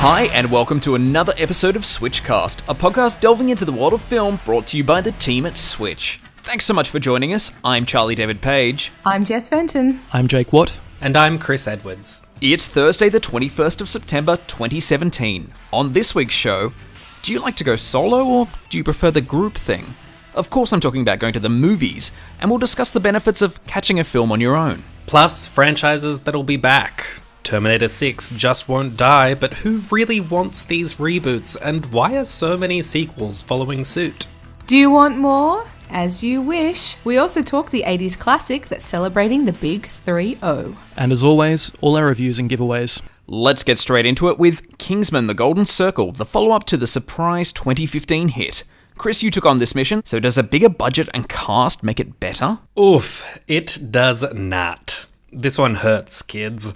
Hi, and welcome to another episode of SWITCHCast, a podcast delving into the world of film brought to you by the team at Switch. Thanks so much for joining us. I'm Charlie David Page. I'm Jess Fenton. I'm Jake Watt. And I'm Chris Edwards. It's Thursday the 21st of September 2017. On this week's show, do you like to go solo or do you prefer the group thing? Of course I'm talking about going to the movies, and we'll discuss the benefits of catching a film on your own. Plus, franchises that'll be back. Terminator 6 just won't die, but who really wants these reboots, and why are so many sequels following suit? Do you want more? As you wish. We also talk the 80s classic that's celebrating the big 3-0. And as always, all our reviews and giveaways. Let's get straight into it with Kingsman: The Golden Circle, the follow-up to the surprise 2015 hit. Chris, you took on this mission, so does a bigger budget and cast make it better? Oof, it does not. This one hurts, kids.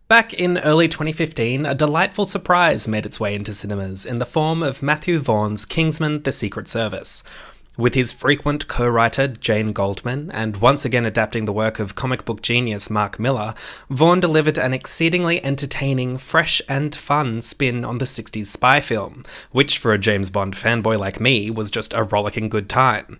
Back in early 2015, a delightful surprise made its way into cinemas in the form of Matthew Vaughn's Kingsman: The Secret Service. With his frequent co-writer Jane Goldman, and once again adapting the work of comic book genius Mark Millar, Vaughn delivered an exceedingly entertaining, fresh and fun spin on the 60s spy film, which for a James Bond fanboy like me was just a rollicking good time.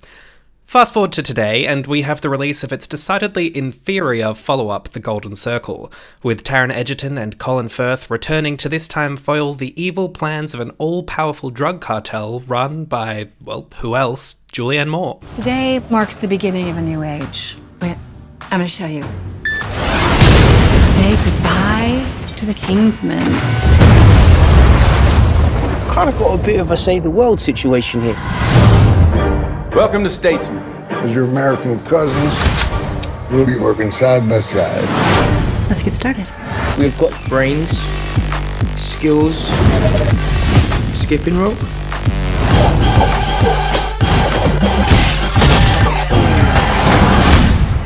Fast forward to today, and we have the release of its decidedly inferior follow-up, The Golden Circle, with Taron Egerton and Colin Firth returning to this time foil the evil plans of an all-powerful drug cartel run by, well, who else? Julianne Moore. Today marks the beginning of a new age. Wait, I'm gonna show you. Say goodbye to the Kingsman. Kind of got a bit of a save the world situation here. Welcome to Statesman. As your American cousins, we'll be working side by side. Let's get started. We've got brains, skills, skipping rope.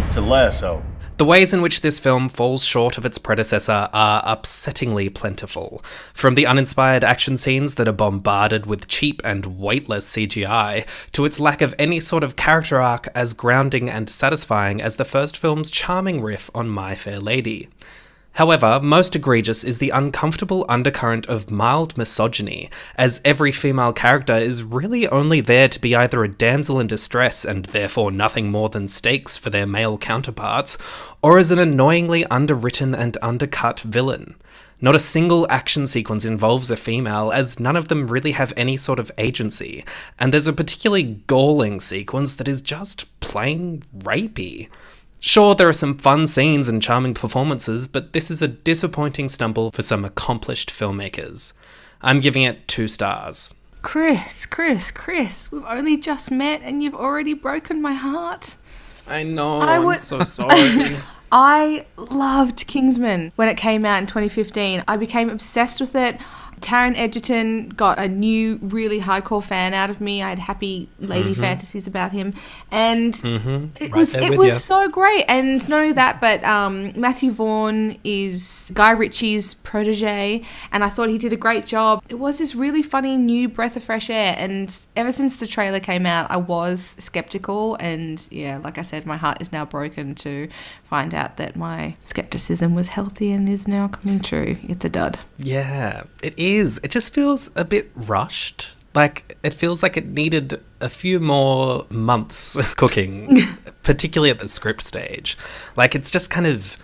It's a lasso. The ways in which this film falls short of its predecessor are upsettingly plentiful. From the uninspired action scenes that are bombarded with cheap and weightless CGI, to its lack of any sort of character arc as grounding and satisfying as the first film's charming riff on My Fair Lady. However, most egregious is the uncomfortable undercurrent of mild misogyny, as every female character is really only there to be either a damsel in distress and therefore nothing more than stakes for their male counterparts, or as an annoyingly underwritten and undercut villain. Not a single action sequence involves a female, as none of them really have any sort of agency, and there's a particularly galling sequence that is just plain rapey. Sure, there are some fun scenes and charming performances, but this is a disappointing stumble for some accomplished filmmakers. I'm giving it 2 stars. Chris, we've only just met and you've already broken my heart. I know, I'm so sorry. I loved Kingsman when it came out in 2015. I became obsessed with it. Taron Egerton got a new, really hardcore fan out of me. I had happy lady fantasies about him. And it was so great. And not only that, but Matthew Vaughn is Guy Ritchie's protege. And I thought he did a great job. It was this really funny new breath of fresh air. And ever since the trailer came out, I was skeptical. And yeah, like I said, my heart is now broken to find out that my skepticism was healthy and is now coming true. It's a dud. Yeah, it is. It just feels a bit rushed. Like, it feels like it needed a few more months cooking, particularly at the script stage. Like, it's just kind of,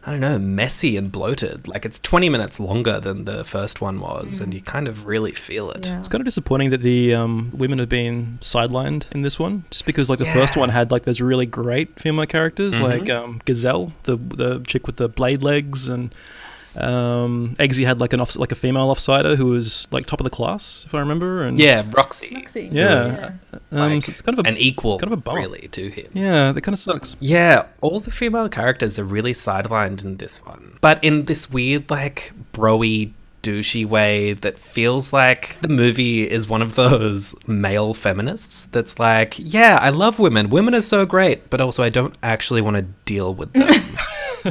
I don't know, messy and bloated. Like, it's 20 minutes longer than the first one was, and you kind of really feel it. Yeah. It's kind of disappointing that the women have been sidelined in this one, just because like the first one had like those really great female characters, like Gazelle, the chick with the blade legs, and Eggsy had like a female offsider who was like top of the class, if I remember. And Roxy. Yeah. Like, so it's kind of an equal, kind of a bummer, really, to him. Yeah, that kind of sucks. Yeah, all the female characters are really sidelined in this one. But in this weird, like, bro-y, douchey way that feels like the movie is one of those male feminists that's like, yeah, I love women. Women are so great, but also I don't actually want to deal with them.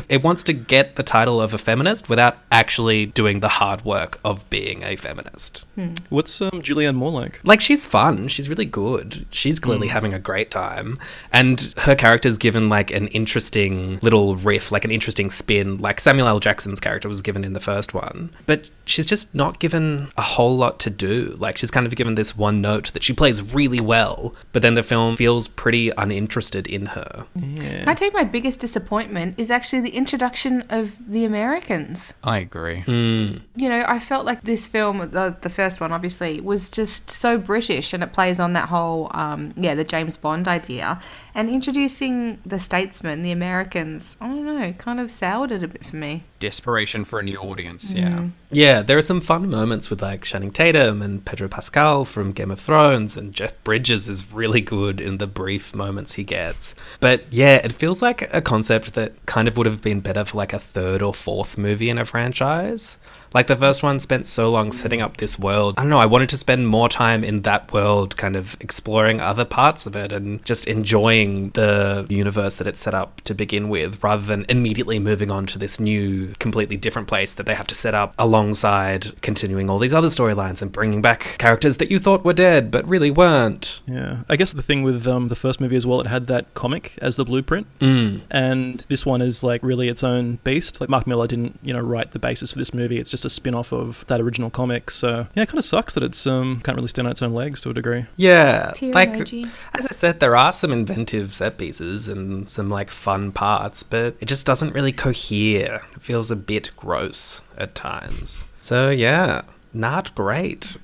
It wants to get the title of a feminist without actually doing the hard work of being a feminist. What's Julianne Moore like? Like, she's fun. She's really good. She's clearly having a great time. And her character's given, like, an interesting little riff, like an interesting spin, like Samuel L. Jackson's character was given in the first one. But she's just not given a whole lot to do. Like, she's kind of given this one note that she plays really well, but then the film feels pretty uninterested in her. Yeah. I think my biggest disappointment is actually the introduction of the Americans. I agree. You know, I felt like this film, the first one obviously, was just so British, and it plays on that whole, the James Bond idea. And introducing the statesmen, the Americans, I don't know, kind of soured it a bit for me. Desperation for a new audience, yeah. Yeah, there are some fun moments with, like, Channing Tatum and Pedro Pascal from Game of Thrones, and Jeff Bridges is really good in the brief moments he gets. But yeah, it feels like a concept that kind of would have been better for, like, a third or fourth movie in a franchise. Like, the first one spent so long setting up this world. I don't know, I wanted to spend more time in that world, kind of exploring other parts of it and just enjoying the universe that it's set up to begin with, rather than immediately moving on to this new, completely different place that they have to set up alongside continuing all these other storylines and bringing back characters that you thought were dead but really weren't. Yeah, I guess the thing with the first movie as well, it had that comic as the blueprint, and this one is like really its own beast. Like, Mark Miller didn't, write the basis for this movie. It's just a spin-off of that original comic. So yeah, it kind of sucks that it's can't really stand on its own legs to a degree. Yeah, Tear like emoji. as I said, there are some inventive set pieces and some like fun parts, but it just doesn't really cohere. It feels a bit gross at times. So yeah, not great.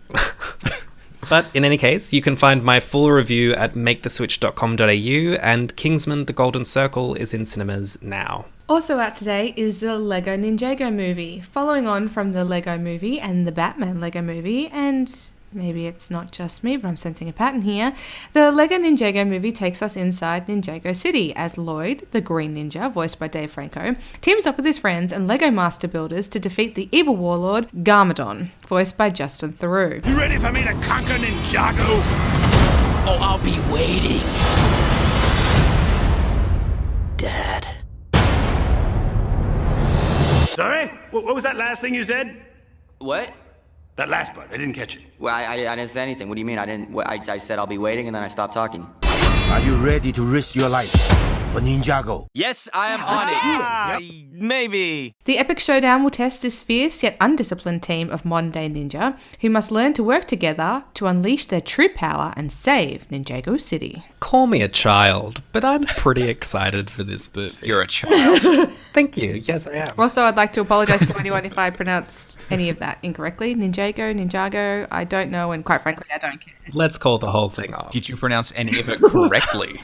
But in any case, you can find my full review at maketheswitch.com.au, and Kingsman: The Golden Circle is in cinemas now. Also out today is the Lego Ninjago movie, following on from the Lego movie and the Batman Lego movie, and maybe it's not just me, but I'm sensing a pattern here. The Lego Ninjago movie takes us inside Ninjago City as Lloyd, the Green Ninja, voiced by Dave Franco, teams up with his friends and Lego master builders to defeat the evil warlord Garmadon, voiced by Justin Theroux. You ready for me to conquer Ninjago? Oh, I'll be waiting. Dad. Sorry? What was that last thing you said? What? That last part, I didn't catch it. Well, I didn't say anything. What do you mean? I said I'll be waiting, and then I stopped talking. Are you ready to risk your life for Ninjago? Yes, I am on it. Maybe. The epic showdown will test this fierce yet undisciplined team of modern-day ninja who must learn to work together to unleash their true power and save Ninjago City. Call me a child, but I'm pretty excited for this movie. You're a child. Thank you. Yes, I am. Also, I'd like to apologise to anyone if I pronounced any of that incorrectly. Ninjago, I don't know, and quite frankly, I don't care. Let's call the whole thing off. Did you pronounce any of it correctly?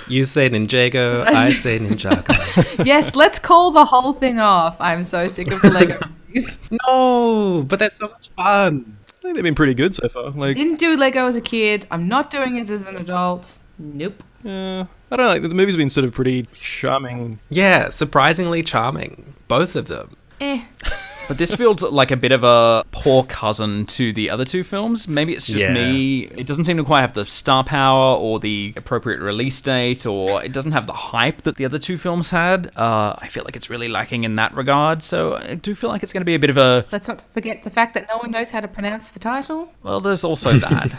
You say Ninjago, I say Ninjago. Yes, let's call the whole thing off. I'm so sick of the Lego movies. No, but that's so much fun. I think they've been pretty good so far. Like, Didn't do Lego as a kid. I'm not doing it as an adult. Nope. I don't know. Like, the movie's been sort of pretty charming. Yeah, surprisingly charming. Both of them. But this feels like a bit of a poor cousin to the other two films. Maybe it's just me. It doesn't seem to quite have the star power or the appropriate release date, or it doesn't have the hype that the other two films had. I feel like it's really lacking in that regard. So I do feel like it's going to be a bit of a... Let's not forget the fact that no one knows how to pronounce the title. Well, there's also that.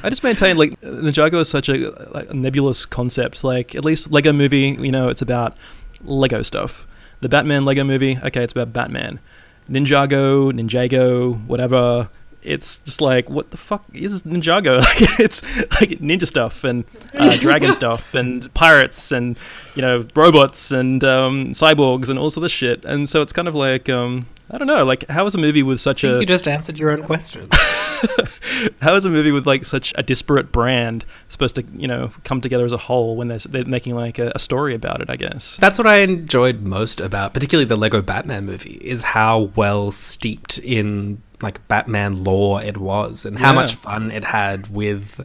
I just maintain, like, Ninjago is such a nebulous concept. Like, at least Lego movie, it's about Lego stuff. The Batman Lego movie, okay, it's about Batman. Ninjago, whatever. It's just like, what the fuck is Ninjago? It's like ninja stuff and dragon stuff and pirates and, robots and cyborgs and all sorts of shit. And so it's kind of like, I don't know, like, how is a movie with such You just answered your own question. How is a movie with like such a disparate brand supposed to, come together as a whole when they're making like a story about it, I guess? That's what I enjoyed most about, particularly the Lego Batman movie, is how well steeped in like Batman lore it was, and how much fun it had with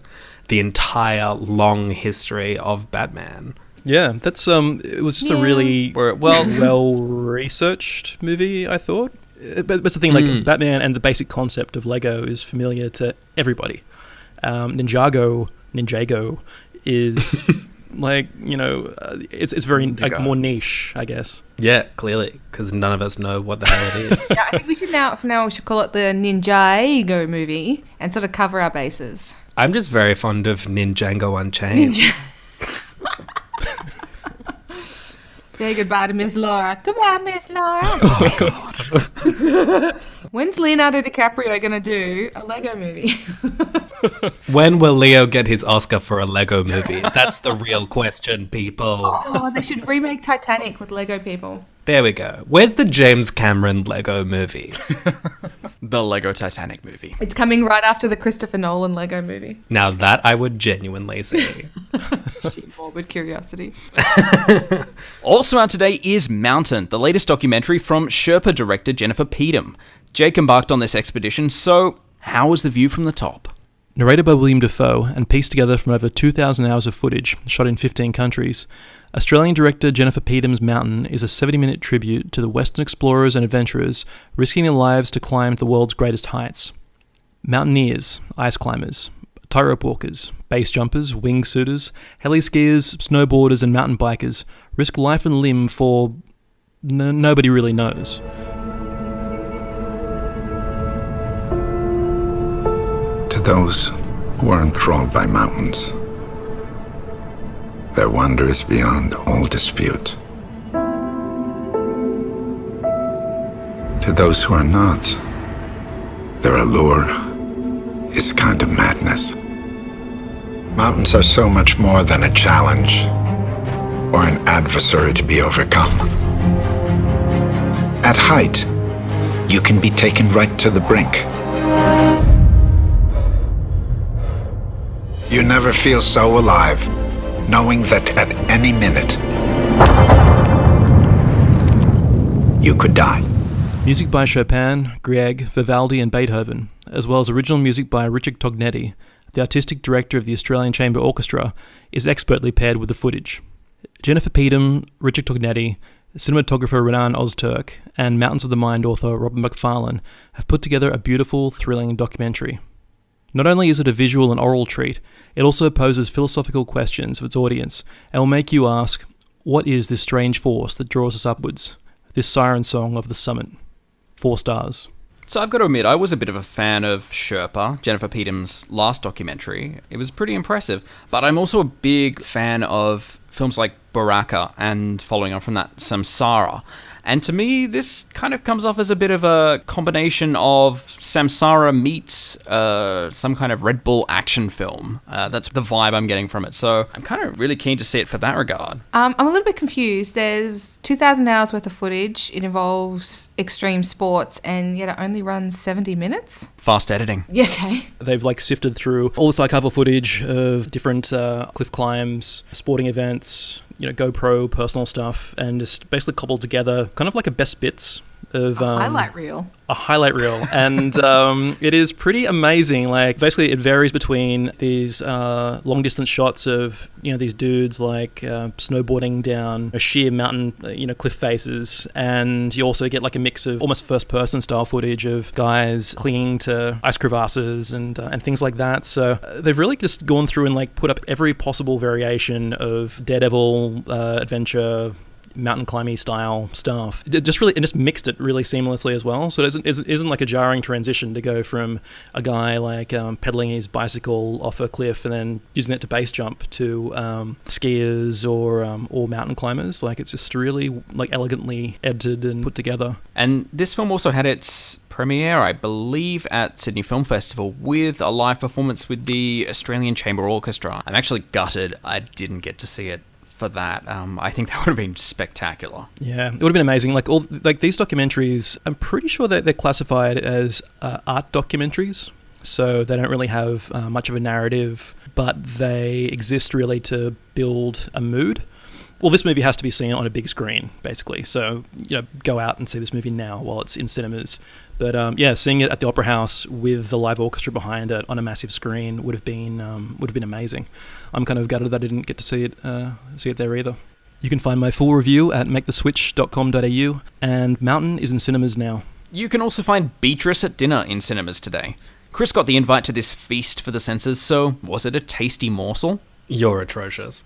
the entire long history of Batman. Yeah, that's it was just a really well researched movie, I thought. But that's the thing, like Batman and the basic concept of Lego is familiar to everybody. Ninjago is Like, it's very like more niche, I guess. Yeah, clearly, because none of us know what the hell it is. Yeah, I think we should we should call it the Ninjago movie and sort of cover our bases. I'm just very fond of Ninjago Unchained. Say goodbye to Miss Laura. Goodbye, Miss Laura. Oh, God. When's Leonardo DiCaprio going to do a Lego movie? When will Leo get his Oscar for a Lego movie? That's the real question, people. Oh, they should remake Titanic with Lego people. There we go. Where's the James Cameron Lego movie? The Lego Titanic movie. It's coming right after the Christopher Nolan Lego movie. Now that I would genuinely see. Morbid curiosity. Also out today is Mountain, the latest documentary from Sherpa director Jennifer Peedham. Jake embarked on this expedition, so how was the view from the top? Narrated by William Dafoe and pieced together from over 2,000 hours of footage, shot in 15 countries, Australian director Jennifer Peedham's Mountain is a 70-minute tribute to the Western explorers and adventurers risking their lives to climb the world's greatest heights. Mountaineers, ice climbers, tightrope walkers, base jumpers, wingsuiters, heli skiers, snowboarders and mountain bikers risk life and limb for nobody really knows. To those who are enthralled by mountains, their wonder is beyond all dispute. To those who are not, their allure is a kind of madness. Mountains are so much more than a challenge or an adversary to be overcome. At height, you can be taken right to the brink. You never feel so alive, knowing that at any minute, you could die. Music by Chopin, Grieg, Vivaldi and Beethoven, as well as original music by Richard Tognetti, the artistic director of the Australian Chamber Orchestra, is expertly paired with the footage. Jennifer Peedham, Richard Tognetti, cinematographer Renan Ozturk, and Mountains of the Mind author Robert McFarlane have put together a beautiful, thrilling documentary. Not only is it a visual and oral treat, it also poses philosophical questions of its audience and will make you ask, what is this strange force that draws us upwards? This siren song of the summit. 4 stars. So I've got to admit, I was a bit of a fan of Sherpa, Jennifer Peedham's last documentary. It was pretty impressive. But I'm also a big fan of films like Baraka and following on from that, Samsara. And to me, this kind of comes off as a bit of a combination of Samsara meets some kind of Red Bull action film. That's the vibe I'm getting from it. So I'm kind of really keen to see it for that regard. I'm a little bit confused. There's 2,000 hours worth of footage. It involves extreme sports, and yet it only runs 70 minutes. Fast editing. Yeah, okay. They've sifted through all the archival footage of different cliff climbs, sporting events, GoPro personal stuff, and just basically cobbled together kind of like a best bits of highlight reel. A highlight reel, and it is pretty amazing. Basically, it varies between these long distance shots of these dudes snowboarding down a sheer mountain, cliff faces, and you also get a mix of almost first person style footage of guys clinging to ice crevasses and things like that. So they've really just gone through and put up every possible variation of Daredevil adventure, mountain climbing style stuff. It just mixed it really seamlessly as well. So it isn't like a jarring transition to go from a guy pedaling his bicycle off a cliff and then using it to base jump to skiers or mountain climbers. It's just really elegantly edited and put together. And this film also had its premiere, I believe, at Sydney Film Festival with a live performance with the Australian Chamber Orchestra. I'm actually gutted I didn't get to see it for that. I think that would have been spectacular. Yeah, it would have been amazing. These documentaries, I'm pretty sure that they're classified as art documentaries, so they don't really have much of a narrative, but they exist really to build a mood. Well, this movie has to be seen on a big screen, basically. So, go out and see this movie now while it's in cinemas. But seeing it at the Opera House with the live orchestra behind it on a massive screen would have been amazing. I'm kind of gutted that I didn't get to see it there either. You can find my full review at maketheswitch.com.au, and Mountain is in cinemas now. You can also find Beatriz at dinner in cinemas today. Chris got the invite to this feast for the senses, so was it a tasty morsel? You're atrocious.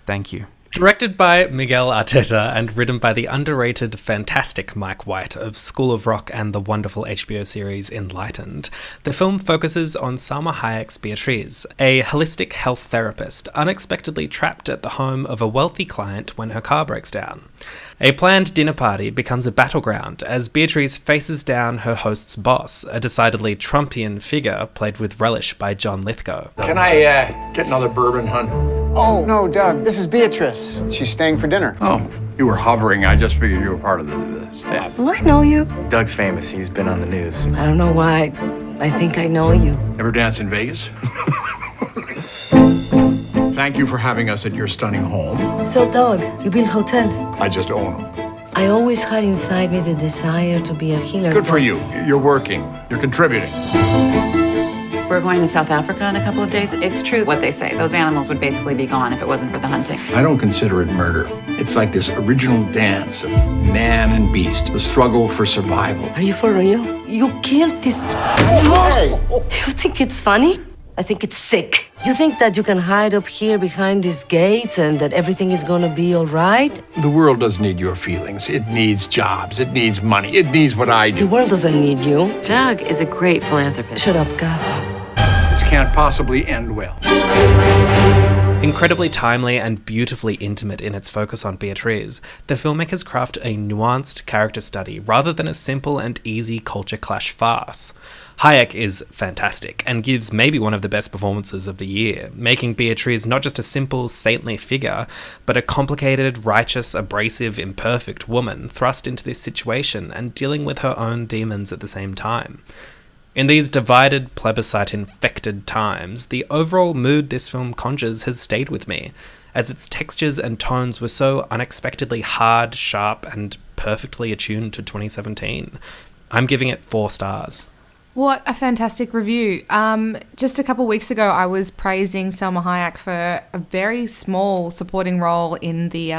Thank you. Directed by Miguel Arteta and written by the underrated, fantastic Mike White of School of Rock and the wonderful HBO series Enlightened, the film focuses on Salma Hayek's Beatriz, a holistic health therapist unexpectedly trapped at the home of a wealthy client when her car breaks down. A planned dinner party becomes a battleground as Beatriz faces down her host's boss, a decidedly Trumpian figure played with relish by John Lithgow. Can I get another bourbon, hun? Oh, no, Doug. This is Beatrice. She's staying for dinner. Oh, you were hovering. I just figured you were part of the staff. Oh, I know you. Doug's famous. He's been on the news. I don't know why. I think I know you. Ever dance in Vegas? Thank you for having us at your stunning home. So, Doug, you build hotels. I just own them. I always had inside me the desire to be a healer. Good for you. You're working. You're contributing. We're going to South Africa in a couple of days. It's true what they say. Those animals would basically be gone if it wasn't for the hunting. I don't consider it murder. It's like this original dance of man and beast, the struggle for survival. Are you for real? You killed this animal? Hey. You think it's funny? I think it's sick. You think that you can hide up here behind these gates and that everything is gonna be all right? The world doesn't need your feelings. It needs jobs. It needs money. It needs what I do. The world doesn't need you. Doug is a great philanthropist. Shut up, Gus. This can't possibly end well. Incredibly timely and beautifully intimate in its focus on Beatriz, the filmmakers craft a nuanced character study rather than a simple and easy culture clash farce. Hayek is fantastic and gives maybe one of the best performances of the year, making Beatriz not just a simple, saintly figure, but a complicated, righteous, abrasive, imperfect woman thrust into this situation and dealing with her own demons at the same time. In these divided, plebiscite-infected times, the overall mood this film conjures has stayed with me, as its textures and tones were so unexpectedly hard, sharp, and perfectly attuned to 2017. I'm giving it 4 stars. What a fantastic review. Just a couple weeks ago, I was praising Salma Hayek for a very small supporting role in the,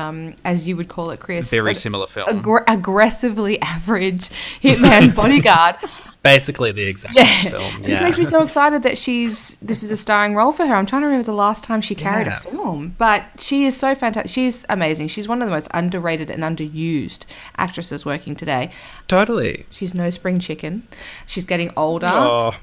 as you would call it, Chris. Very similar film. Aggressively average Hitman's Bodyguard. Basically the exact film. Yeah. This makes me so excited that this is a starring role for her. I'm trying to remember the last time she carried a film. But she is so fantastic. She's amazing. She's one of the most underrated and underused actresses working today. Totally. She's no spring chicken. She's getting older. Oh.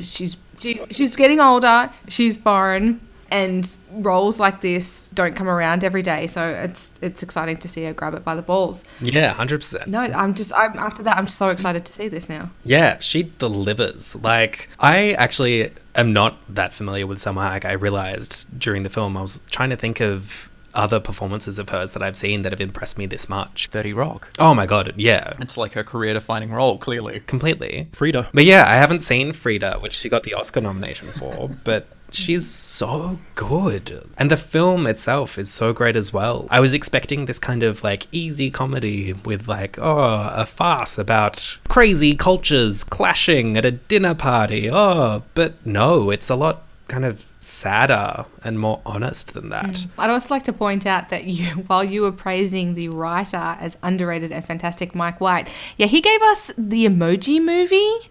She's getting older. She's foreign. And roles like this don't come around every day, so it's exciting to see her grab it by the balls. Yeah, 100%. No, after that, I'm so excited to see this now. Yeah, she delivers. Like, I actually am not that familiar with Salma Hayek. I realized during the film, I was trying to think of other performances of hers that I've seen that have impressed me this much. 30 Rock. Oh my god, yeah. It's like her career-defining role, clearly. Completely. Frida. But yeah, I haven't seen Frida, which she got the Oscar nomination for, but she's so good. And the film itself is so great as well. I was expecting this kind of like easy comedy with like, a farce about crazy cultures clashing at a dinner party. But no, it's a lot kind of sadder and more honest than that. I'd also like to point out that while you were praising the writer as underrated and fantastic Mike White, he gave us the Emoji Movie.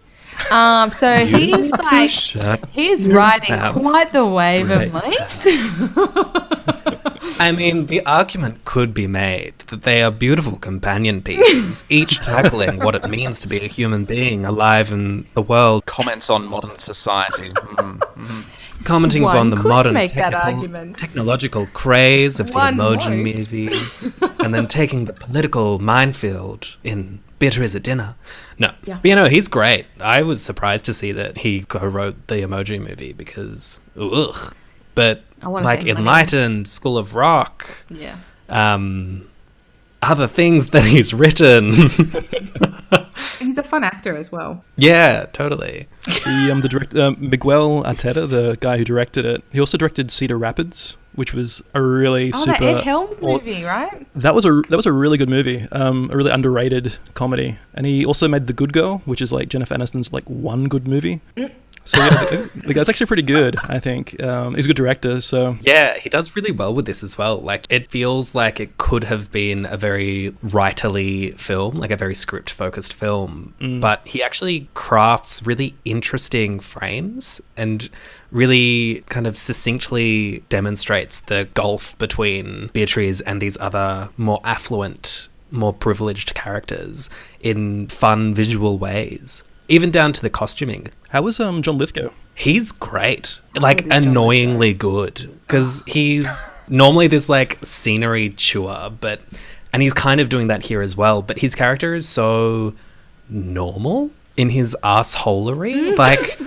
So he's riding quite the wave of late. I mean, the argument could be made that they are beautiful companion pieces, each tackling what it means to be a human being alive in the world. Comments on modern society. Commenting on the modern technological craze of the Emoji Movie, and then taking the political minefield in Beatriz at dinner. No. Yeah. But, he's great. I was surprised to see that he co-wrote the Emoji Movie because, ugh. But, like, Enlightened, School of Rock, other things that he's written. He's a fun actor as well. Yeah, totally. The director, Miguel Arteta, the guy who directed it, he also directed Cedar Rapids, which was a really super... that Ed Helm movie, right? That was a really good movie, a really underrated comedy. And he also made The Good Girl, which is like Jennifer Aniston's like one good movie. So the guy's actually pretty good, I think. He's a good director, so... Yeah, he does really well with this as well. Like, it feels like it could have been a very writerly film, like a very script-focused film, but he actually crafts really interesting frames and really kind of succinctly demonstrates the gulf between Beatriz and these other more affluent, more privileged characters in fun visual ways. Even down to the costuming. How was John Lithgow? He's great. Like, annoyingly good. Because he's normally this, like, scenery chewer, and he's kind of doing that here as well, but his character is so normal in his assholery. Like,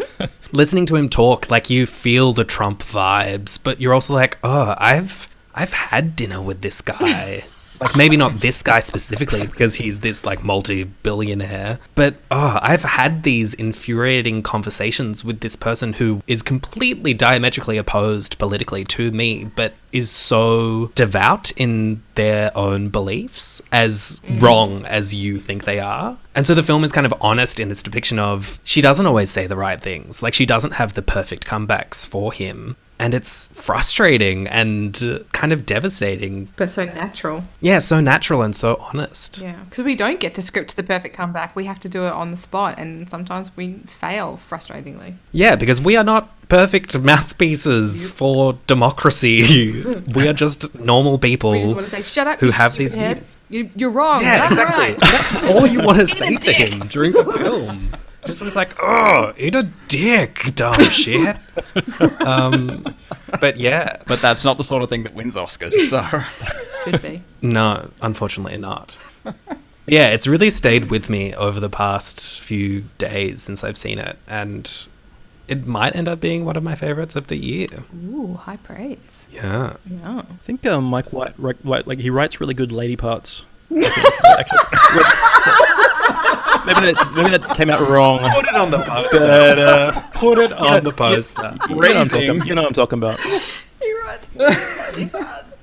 listening to him talk, like, you feel the Trump vibes, but you're also like, oh, I've had dinner with this guy. Like, maybe not this guy specifically because he's this, like, multi-billionaire. But, I've had these infuriating conversations with this person who is completely diametrically opposed politically to me, but is so devout in their own beliefs, as wrong as you think they are. And so the film is kind of honest in this depiction of, she doesn't always say the right things. Like, she doesn't have the perfect comebacks for him. And it's frustrating and kind of devastating. But so natural. Yeah, so natural and so honest. Yeah, because we don't get to script the perfect comeback. We have to do it on the spot, and sometimes we fail frustratingly. Yeah, because we are not perfect mouthpieces for democracy. We are just normal people. We just want to say, shut up, who you have stupid these head. views. You're wrong. Yeah, I'm exactly. right. That's all you want to say to him during the film. Just sort of like, oh, eat a dick, dumb shit. But yeah. But that's not the sort of thing that wins Oscars, so... Should be. No, unfortunately not. Yeah, it's really stayed with me over the past few days since I've seen it, and it might end up being one of my favorites of the year. Ooh, high praise. Yeah. Yeah. I think Mike White, like, he writes really good lady parts. Maybe that came out wrong. Put it on the poster. Put it on the poster. You know what I'm talking about. He writes lady parts.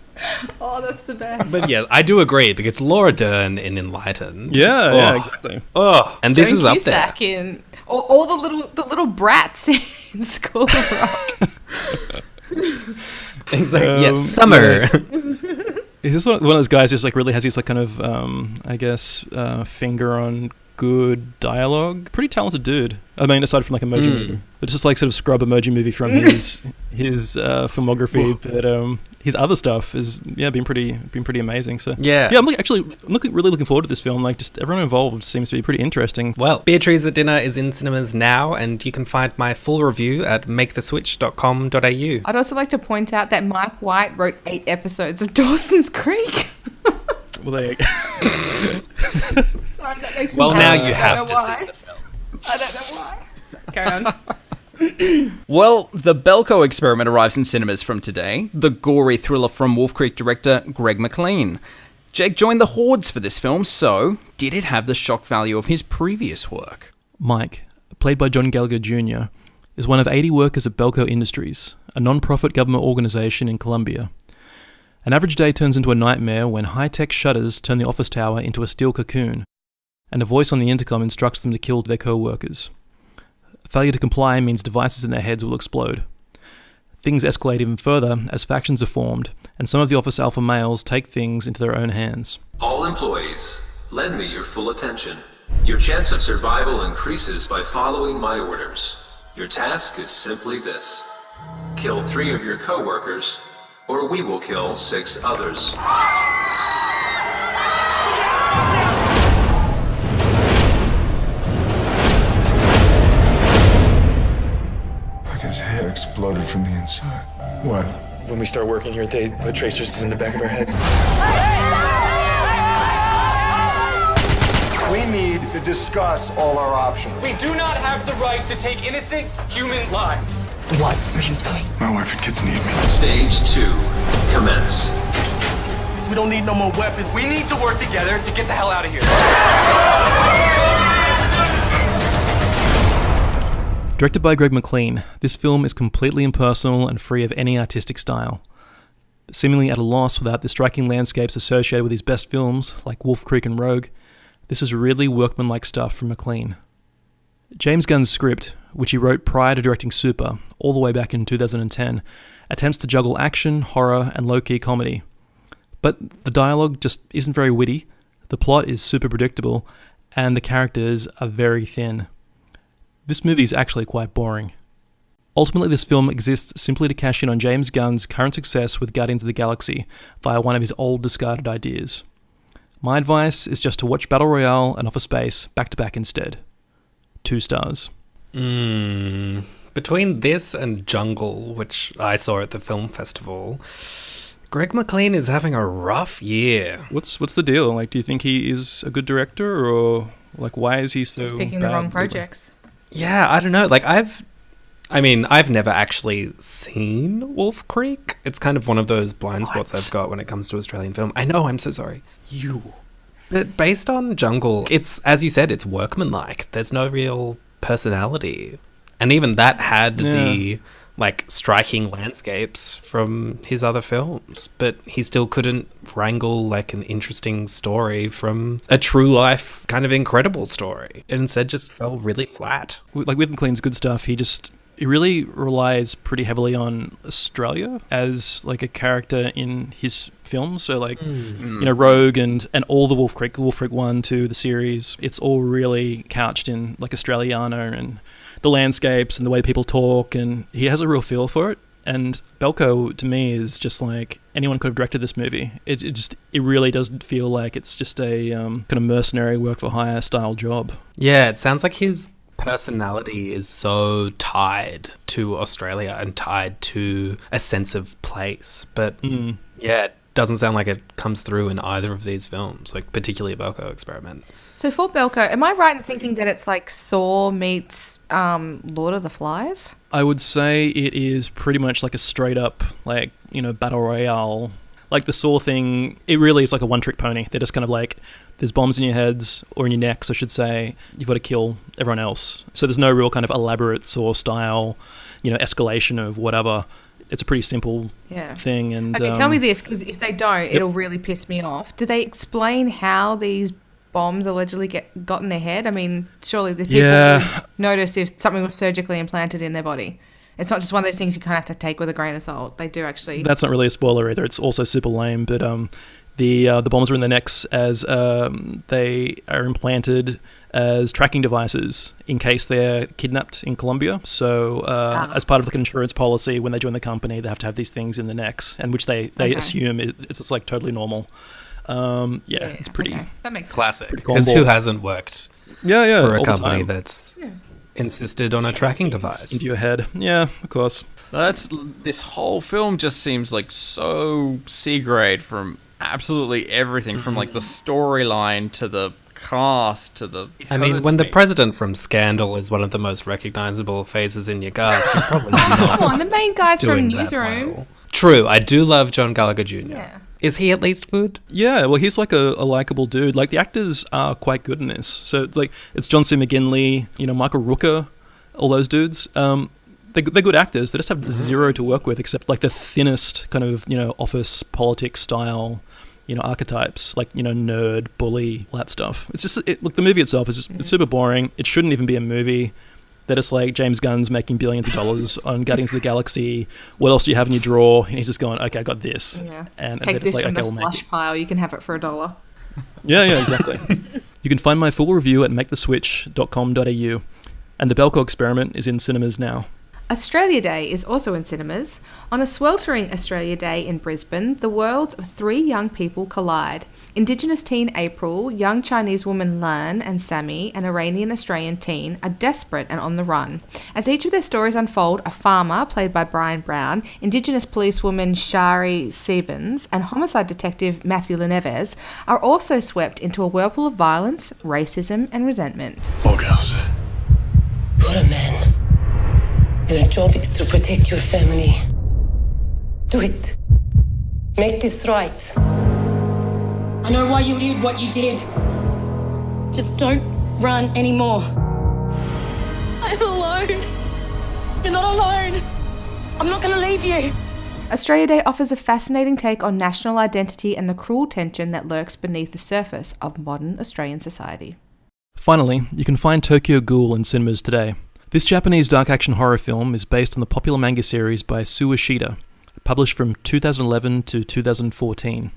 Oh, that's the best. But yeah, I do agree, because Laura Dern in Enlightened. Yeah, exactly. Oh, and this is up there. In all the little brats in School of Rock. Exactly. Yeah, Summer. He's just one of those guys who just like really has his like kind of finger on good dialogue. Pretty talented dude. I mean, aside from like Emoji Movie, but just like sort of scrub Emoji Movie from his filmography. But his other stuff is been pretty amazing. So I'm really looking forward to this film. Like, just everyone involved seems to be pretty interesting. Well, Beatriz at Dinner is in cinemas now, and you can find my full review at maketheswitch.com.au. I'd also like to point out that Mike White wrote 8 episodes of Dawson's Creek. Well, there you go. Sorry, that makes me well, now happy. you have to see the film. I don't know why. Carry on. Well, The Belko Experiment arrives in cinemas from today, the gory thriller from Wolf Creek director Greg McLean. Jake joined the Hordes for this film, so did it have the shock value of his previous work? Mike, played by John Gallagher Jr., is one of 80 workers at Belko Industries, a non-profit government organisation in Colombia. An average day turns into a nightmare when high-tech shutters turn the office tower into a steel cocoon, and a voice on the intercom instructs them to kill their co-workers. Failure to comply means devices in their heads will explode. Things escalate even further as factions are formed, and some of the office alpha males take things into their own hands. All employees, lend me your full attention. Your chance of survival increases by following my orders. Your task is simply this. Kill 3 of your co-workers, or we will kill 6 others. His head exploded from the inside. What? When we start working here, they put tracers in the back of our heads. We need to discuss all our options. We do not have the right to take innocent human lives. What are you doing? My wife and kids need me. Stage 2. Commence. We don't need no more weapons. We need to work together to get the hell out of here. Directed by Greg McLean, this film is completely impersonal and free of any artistic style. Seemingly at a loss without the striking landscapes associated with his best films, like Wolf Creek and Rogue, this is really workmanlike stuff from McLean. James Gunn's script, which he wrote prior to directing Super, all the way back in 2010, attempts to juggle action, horror, and low-key comedy. But the dialogue just isn't very witty, the plot is super predictable, and the characters are very thin. This movie is actually quite boring. Ultimately, this film exists simply to cash in on James Gunn's current success with Guardians of the Galaxy via one of his old discarded ideas. My advice is just to watch Battle Royale and Office Space back-to-back instead. 2 stars. Between this and Jungle, which I saw at the film festival, Greg McLean is having a rough year. What's the deal? Like, do you think he is a good director, or like why is he so just picking bad? the wrong projects? Yeah, I don't know. Like, I've never actually seen Wolf Creek. It's kind of one of those blind spots I've got when it comes to Australian film. I know, I'm so sorry. But based on Jungle, it's, as you said, it's workmanlike. There's no real personality. And even that had the, like, striking landscapes from his other films. But he still couldn't wrangle, like, an interesting story from a true life kind of incredible story. It instead just fell really flat. Like, with McLean's good stuff, he really relies pretty heavily on Australia as like a character in his films. So like, you know, Rogue and all the Wolf Creek 1, 2, the series, it's all really couched in like Australiana and the landscapes and the way people talk, and he has a real feel for it. And Belko, to me, is just like anyone could have directed this movie. It really does feel like it's just a kind of mercenary work for hire style job. Yeah, it sounds like his personality is so tied to Australia and tied to a sense of place. But yeah, it doesn't sound like it comes through in either of these films, like particularly a Belko experiment. So for Belko, am I right in thinking that it's like Saw meets Lord of the Flies? I would say it is pretty much like a straight up, like, you know, battle royale. Like the Saw thing, it really is like a one-trick pony. They're just kind of like, there's bombs in your heads, or in your necks, I should say. You've got to kill everyone else. So there's no real kind of elaborate Saw style, you know, escalation of whatever. It's a pretty simple thing. And okay, tell me this, because if they don't, it'll really piss me off. Do they explain how these bombs allegedly got in their head? I mean, surely the people would notice if something was surgically implanted in their body. It's not just one of those things you kind of have to take with a grain of salt. They do actually. That's not really a spoiler either. It's also super lame, but the bombs are in their necks as they are implanted as tracking devices in case they're kidnapped in Colombia. So as part of like an insurance policy, when they join the company, they have to have these things in the necks, and which they assume it's just like totally normal. It's pretty that makes classic. Because who hasn't worked for a company that's insisted on a tracking device into your head? Yeah, of course. This whole film just seems like so C grade from absolutely everything, from like the storyline to the cast to the. I mean, when the president from Scandal is one of the most recognizable faces in your cast, you're probably not. Come on, the main guys from Newsroom. True, I do love John Gallagher Jr. Yeah. Is he at least good? Yeah, well, he's like a likable dude. Like, the actors are quite good in this. So it's like, it's John C. McGinley, you know, Michael Rooker, all those dudes. They're good actors. They just have zero to work with, except like the thinnest kind of, you know, office politics style, you know, archetypes, like, you know, nerd, bully, all that stuff. It's just, look, the movie itself is just, it's super boring. It shouldn't even be a movie. They're just like, James Gunn's making billions of dollars on Guardians of the Galaxy. What else do you have in your drawer? And he's just going, okay, I got this. Yeah. And take this like, from okay, the slush pile. You can have it for $1. Yeah, exactly. You can find my full review at maketheswitch.com.au. And the Belko Experiment is in cinemas now. Australia Day is also in cinemas. On a sweltering Australia Day in Brisbane, the worlds of 3 young people collide. Indigenous teen April, young Chinese woman Lan and Sammy, an Iranian-Australian teen, are desperate and on the run. As each of their stories unfold, a farmer, played by Brian Brown, Indigenous policewoman Shari Sebens, and homicide detective Matthew Leneves are also swept into a whirlpool of violence, racism, and resentment. Focus. You're a man. Your job is to protect your family. Do it. Make this right. I know why you did what you did. Just don't run anymore. I'm alone. You're not alone. I'm not going to leave you. Australia Day offers a fascinating take on national identity and the cruel tension that lurks beneath the surface of modern Australian society. Finally, you can find Tokyo Ghoul in cinemas today. This Japanese dark action horror film is based on the popular manga series by Sue Ishida, published from 2011 to 2014.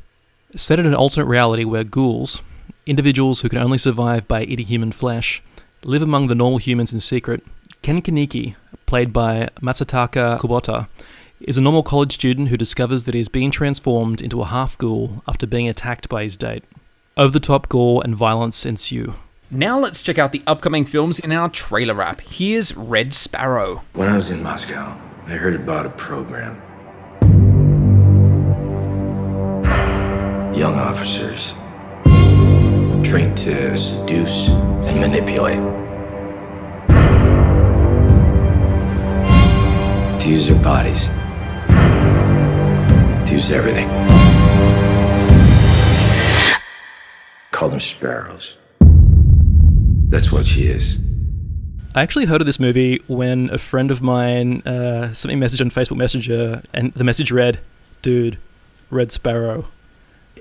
Set in an alternate reality where ghouls, individuals who can only survive by eating human flesh, live among the normal humans in secret, Ken Kaneki, played by Matsutaka Kubota, is a normal college student who discovers that he is being transformed into a half-ghoul after being attacked by his date. Over-the-top gore and violence ensue. Now let's check out the upcoming films in our trailer wrap. Here's Red Sparrow. When I was in Moscow, I heard about a program. Young officers trained to seduce and manipulate. To use their bodies. To use everything. Call them sparrows. That's what she is. I actually heard of this movie when a friend of mine sent me a message on Facebook Messenger, and the message read, "Dude, Red Sparrow."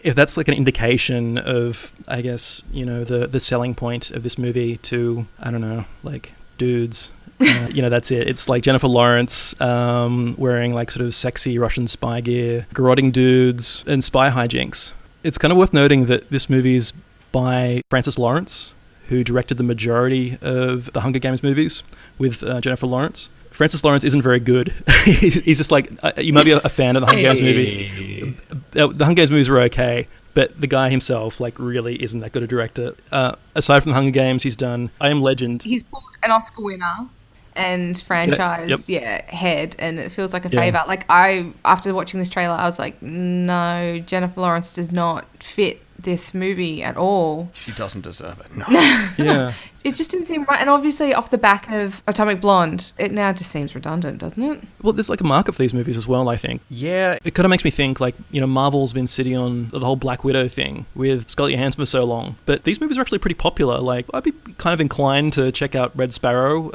If that's like an indication of, I guess, you know, the selling point of this movie to, I don't know, like dudes, you know, that's it. It's like Jennifer Lawrence wearing like sort of sexy Russian spy gear, garroting dudes, and spy hijinks. It's kind of worth noting that this movie is by Francis Lawrence, who directed the majority of the Hunger Games movies with Jennifer Lawrence. Francis Lawrence isn't very good. He's just like, you might be a fan of the Hunger Games movies. The Hunger Games movies were okay, but the guy himself like really isn't that good a director. Aside from the Hunger Games, he's done I Am Legend. He's pulled an Oscar winner and franchise, head, and it feels like a favour. Like after watching this trailer, I was like, no, Jennifer Lawrence does not fit this movie at all. She doesn't deserve it. No. Yeah. It just didn't seem right. And obviously off the back of Atomic Blonde, it now just seems redundant, doesn't it? Well, there's like a market for these movies as well, I think. Yeah. It kind of makes me think like, you know, Marvel's been sitting on the whole Black Widow thing with Scarlett Johansson for so long. But these movies are actually pretty popular. Like, I'd be kind of inclined to check out Red Sparrow.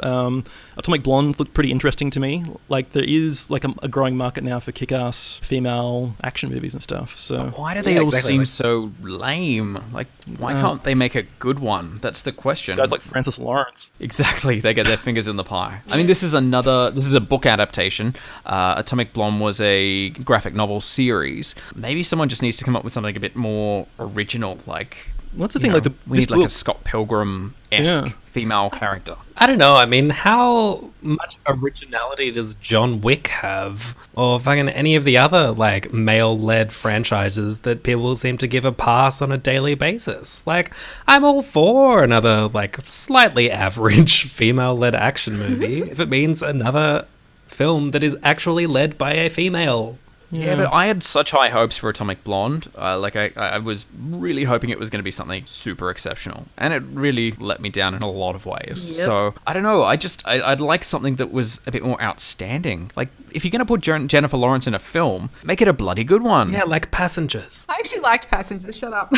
Atomic Blonde looked pretty interesting to me. Like, there is like a growing market now for kick-ass female action movies and stuff. So why do they all seem so lame? Like, why can't they make a good one? That's the question. Guys like Francis Lawrence. Exactly, they get their fingers in the pie. I mean, this is a book adaptation. Atomic Blonde was a graphic novel series. Maybe someone just needs to come up with something a bit more original, like... What's the thing? Like we need like a Scott Pilgrim-esque female character. I don't know. I mean, how much originality does John Wick have, or fucking any of the other like male-led franchises that people seem to give a pass on a daily basis? Like, I'm all for another like slightly average female-led action movie if it means another film that is actually led by a female. Yeah, but I had such high hopes for Atomic Blonde. I was really hoping it was going to be something super exceptional, and it really let me down in a lot of ways. Yep. So I don't know. I'd like something that was a bit more outstanding. Like, if you're going to put Jennifer Lawrence in a film, make it a bloody good one. Yeah, like Passengers. I actually liked Passengers. Shut up.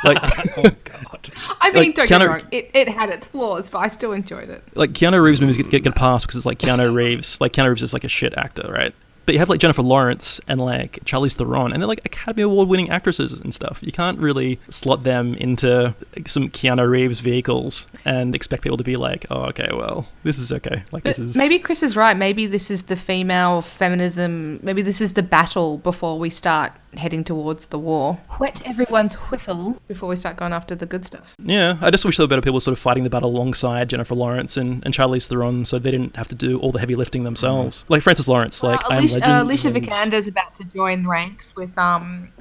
Like, oh god. I mean, don't get me wrong. It had its flaws, but I still enjoyed it. Like, Keanu Reeves movies get a pass because it's like Keanu Reeves. Like, Keanu Reeves is like a shit actor, right? But you have like Jennifer Lawrence and like Charlize Theron, and they're like Academy Award-winning actresses and stuff. You can't really slot them into some Keanu Reeves vehicles and expect people to be like, "Oh, okay, well, this is okay." Like, but this is maybe Chris is right. Maybe this is the female feminism. Maybe this is the battle before we start heading towards the war. Wet everyone's whistle before we start going after the good stuff. Yeah, I just wish there were better people sort of fighting the battle alongside Jennifer Lawrence and Charlize Theron, so they didn't have to do all the heavy lifting themselves. Like Francis Lawrence, like I Am Legend. Alicia Vikander's about to join ranks with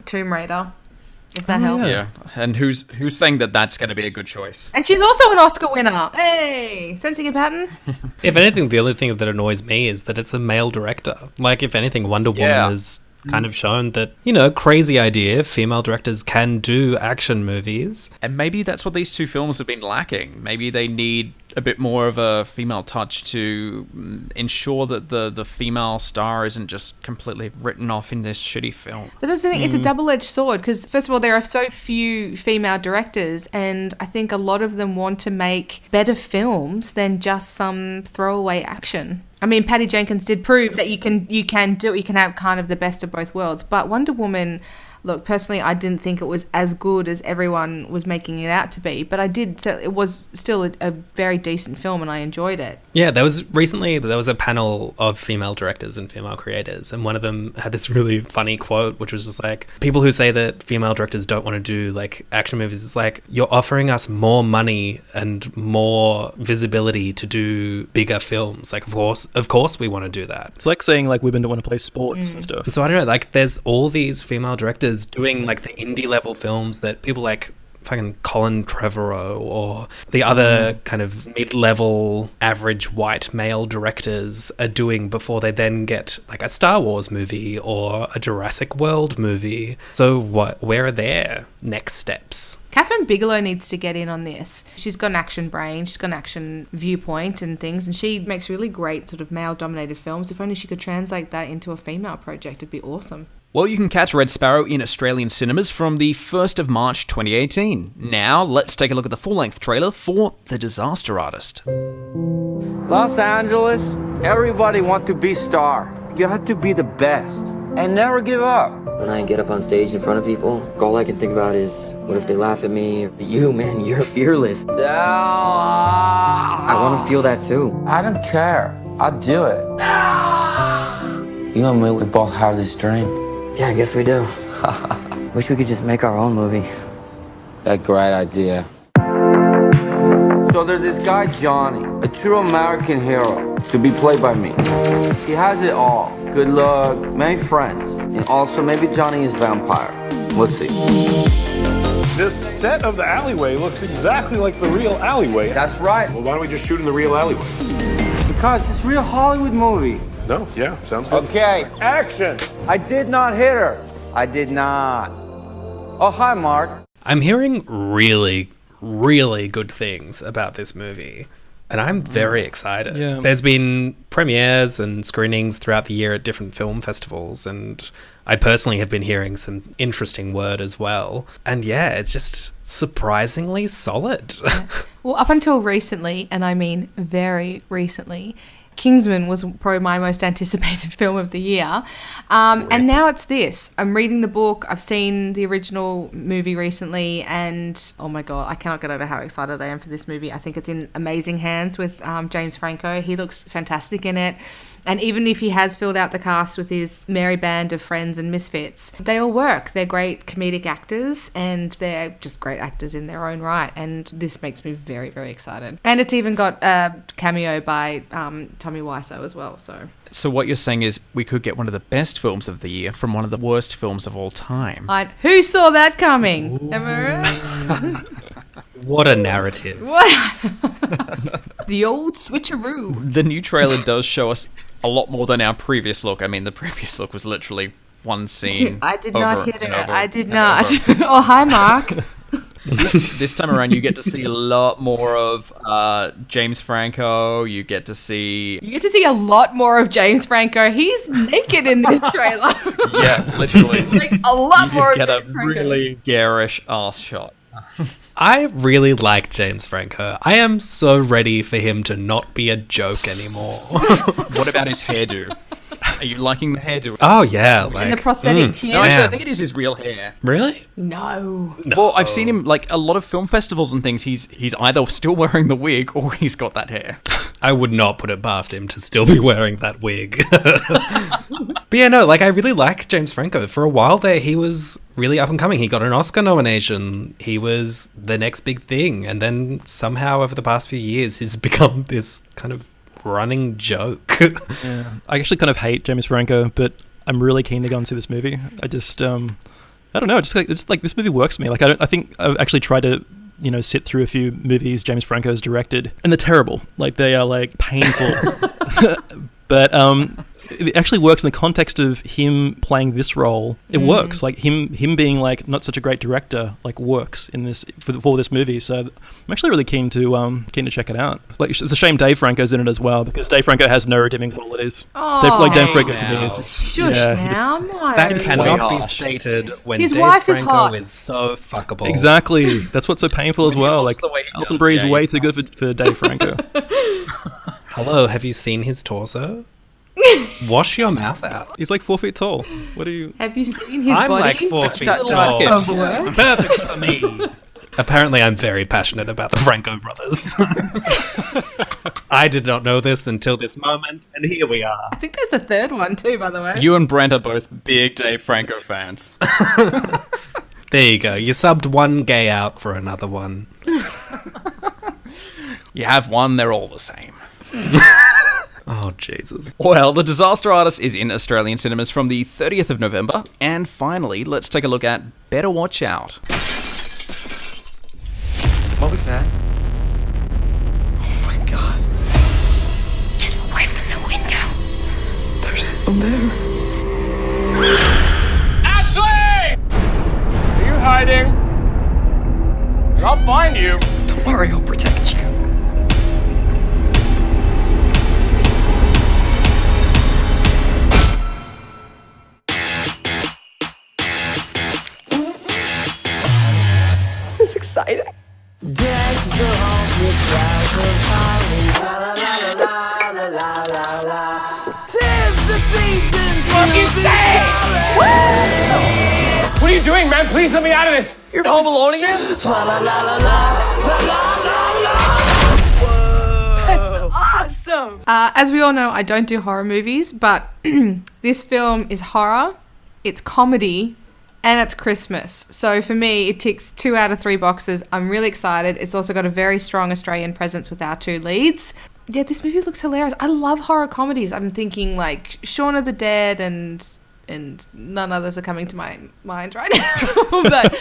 Tomb Raider. If that helps. Yeah, and who's saying that that's going to be a good choice? And she's also an Oscar winner. Hey, sensing a pattern? If anything, the only thing that annoys me is that it's a male director. Like, if anything, Wonder Woman is kind of shown that, you know, crazy idea, female directors can do action movies. And maybe that's what these two films have been lacking. Maybe they need a bit more of a female touch to ensure that the female star isn't just completely written off in this shitty film. But that's the thing, it's a double-edged sword, because first of all, there are so few female directors, and I think a lot of them want to make better films than just some throwaway action. I mean, Patty Jenkins did prove that you can have kind of the best of both worlds, but Wonder Woman, Look, personally, I didn't think it was as good as everyone was making it out to be, but I did. So it was still a very decent film, and I enjoyed it. Yeah, there was a panel of female directors and female creators, and one of them had this really funny quote, which was just like, people who say that female directors don't want to do like action movies, it's like, you're offering us more money and more visibility to do bigger films. Like, of course we want to do that. It's like saying like women don't want to play sports and stuff. So I don't know, like there's all these female directors doing like the indie level films that people like fucking Colin Trevorrow or the other kind of mid-level average white male directors are doing before they then get like a Star Wars movie or a Jurassic World movie. So where are their next steps? Catherine Bigelow needs to get in on this. She's got an action brain, she's got an action viewpoint and things, and she makes really great sort of male-dominated films. If only she could translate that into a female project, it'd be awesome. Well, you can catch Red Sparrow in Australian cinemas from the 1st of March 2018. Now, let's take a look at the full-length trailer for The Disaster Artist. Los Angeles, everybody wants to be star. You have to be the best and never give up. When I get up on stage in front of people, all I can think about is, what if they laugh at me? But you, man, you're fearless. I want to feel that too. I don't care. I'll do it. You and me, we both have this dream. Yeah, I guess we do. Wish we could just make our own movie. That's a great idea. So there's this guy, Johnny, a true American hero, to be played by me. He has it all. Good luck, many friends, and also maybe Johnny is vampire. We'll see. This set of the alleyway looks exactly like the real alleyway. That's right. Well, why don't we just shoot in the real alleyway? Because it's a real Hollywood movie. No, yeah, sounds good. Okay. Action! I did not hit her. I did not. Oh, hi, Mark. I'm hearing really, really good things about this movie, and I'm very excited. Yeah. There's been premieres and screenings throughout the year at different film festivals, and I personally have been hearing some interesting word as well. And yeah, it's just surprisingly solid. Yeah. Well, up until recently, and I mean very recently, Kingsman was probably my most anticipated film of the year. And now it's this. I'm reading the book. I've seen the original movie recently. And oh my God, I cannot get over how excited I am for this movie. I think it's in amazing hands with James Franco. He looks fantastic in it. And even if he has filled out the cast with his merry band of friends and misfits, they all work. They're great comedic actors, and they're just great actors in their own right. And this makes me very, very excited. And it's even got a cameo by Tommy Wiseau as well. So what you're saying is we could get one of the best films of the year from one of the worst films of all time. Who saw that coming? Am I right? What a narrative. What? The old switcheroo. The new trailer does show us a lot more than our previous look. I mean, the previous look was literally one scene. I did not hit her. I did not. Oh, hi, Mark. This time around, you get to see a lot more of James Franco. You get to see a lot more of James Franco. He's naked in this trailer. Yeah, literally. Like a lot more of James James Franco. Really garish ass shot. I really like James Franco. I am so ready for him to not be a joke anymore. What about his hairdo? Are you liking the hairdo? Oh, yeah. And the prosthetic chin. No, actually, I think it is his real hair. Really? No. Well, I've seen him, like, a lot of film festivals and things. He's either still wearing the wig or he's got that hair. I would not put it past him to still be wearing that wig. But yeah, no, like, I really like James Franco. For a while there, he was really up and coming. He got an Oscar nomination. He was the next big thing. And then somehow over the past few years, he's become this kind of running joke. Yeah. I actually kind of hate James Franco, but I'm really keen to go and see this movie. I just, I don't know. It's like this movie works for me. Like, I think I've actually tried to, sit through a few movies James Franco's directed, and they're terrible. Like, they are like painful. But it actually works in the context of him playing this role. It works. Like him being like not such a great director, like works in this for this movie. So I'm actually really keen to check it out. Like, it's a shame Dave Franco's in it as well, because Dave Franco has no redeeming qualities. Oh, Dave Franco to me is shush now. No, that cannot be stated when his Dave wife Franco is hot. is so fuckable. Exactly. That's what's so painful as well. Like, Alison Brie is way too good for Dave Franco. Hello, have you seen his torso? Wash your mouth out. He's like 4 feet tall. What are you? Have you seen his I'm body? like 4 feet tall. Of work? Perfect for me. Apparently, I'm very passionate about the Franco brothers. I did not know this until this moment, and here we are. I think there's a third one too, by the way. You and Brent are both big Dave Franco fans. There you go. You subbed one gay out for another one. You have one, they're all the same. Oh, Jesus. Well, The Disaster Artist is in Australian cinemas from the 30th of November. And finally, let's take a look at Better Watch Out. What was that? Oh my god. Get away from the window. There's someone there. Ashley! Are you hiding? I'll find you. Don't worry, I'll protect you. This is exciting. Deck the halls with clouds of holly. La la la la la la la la. 'Tis the season to be jolly. What are you doing, man? Please let me out of this. You're home alone again? La la la la la la la la la. That's awesome. As we all know, I don't do horror movies, but this film is horror, it's comedy, and it's Christmas. So for me, it ticks 2 out of 3 boxes. I'm really excited. It's also got a very strong Australian presence with our 2 leads. Yeah, this movie looks hilarious. I love horror comedies. I'm thinking like Shaun of the Dead and none others are coming to my mind right now. But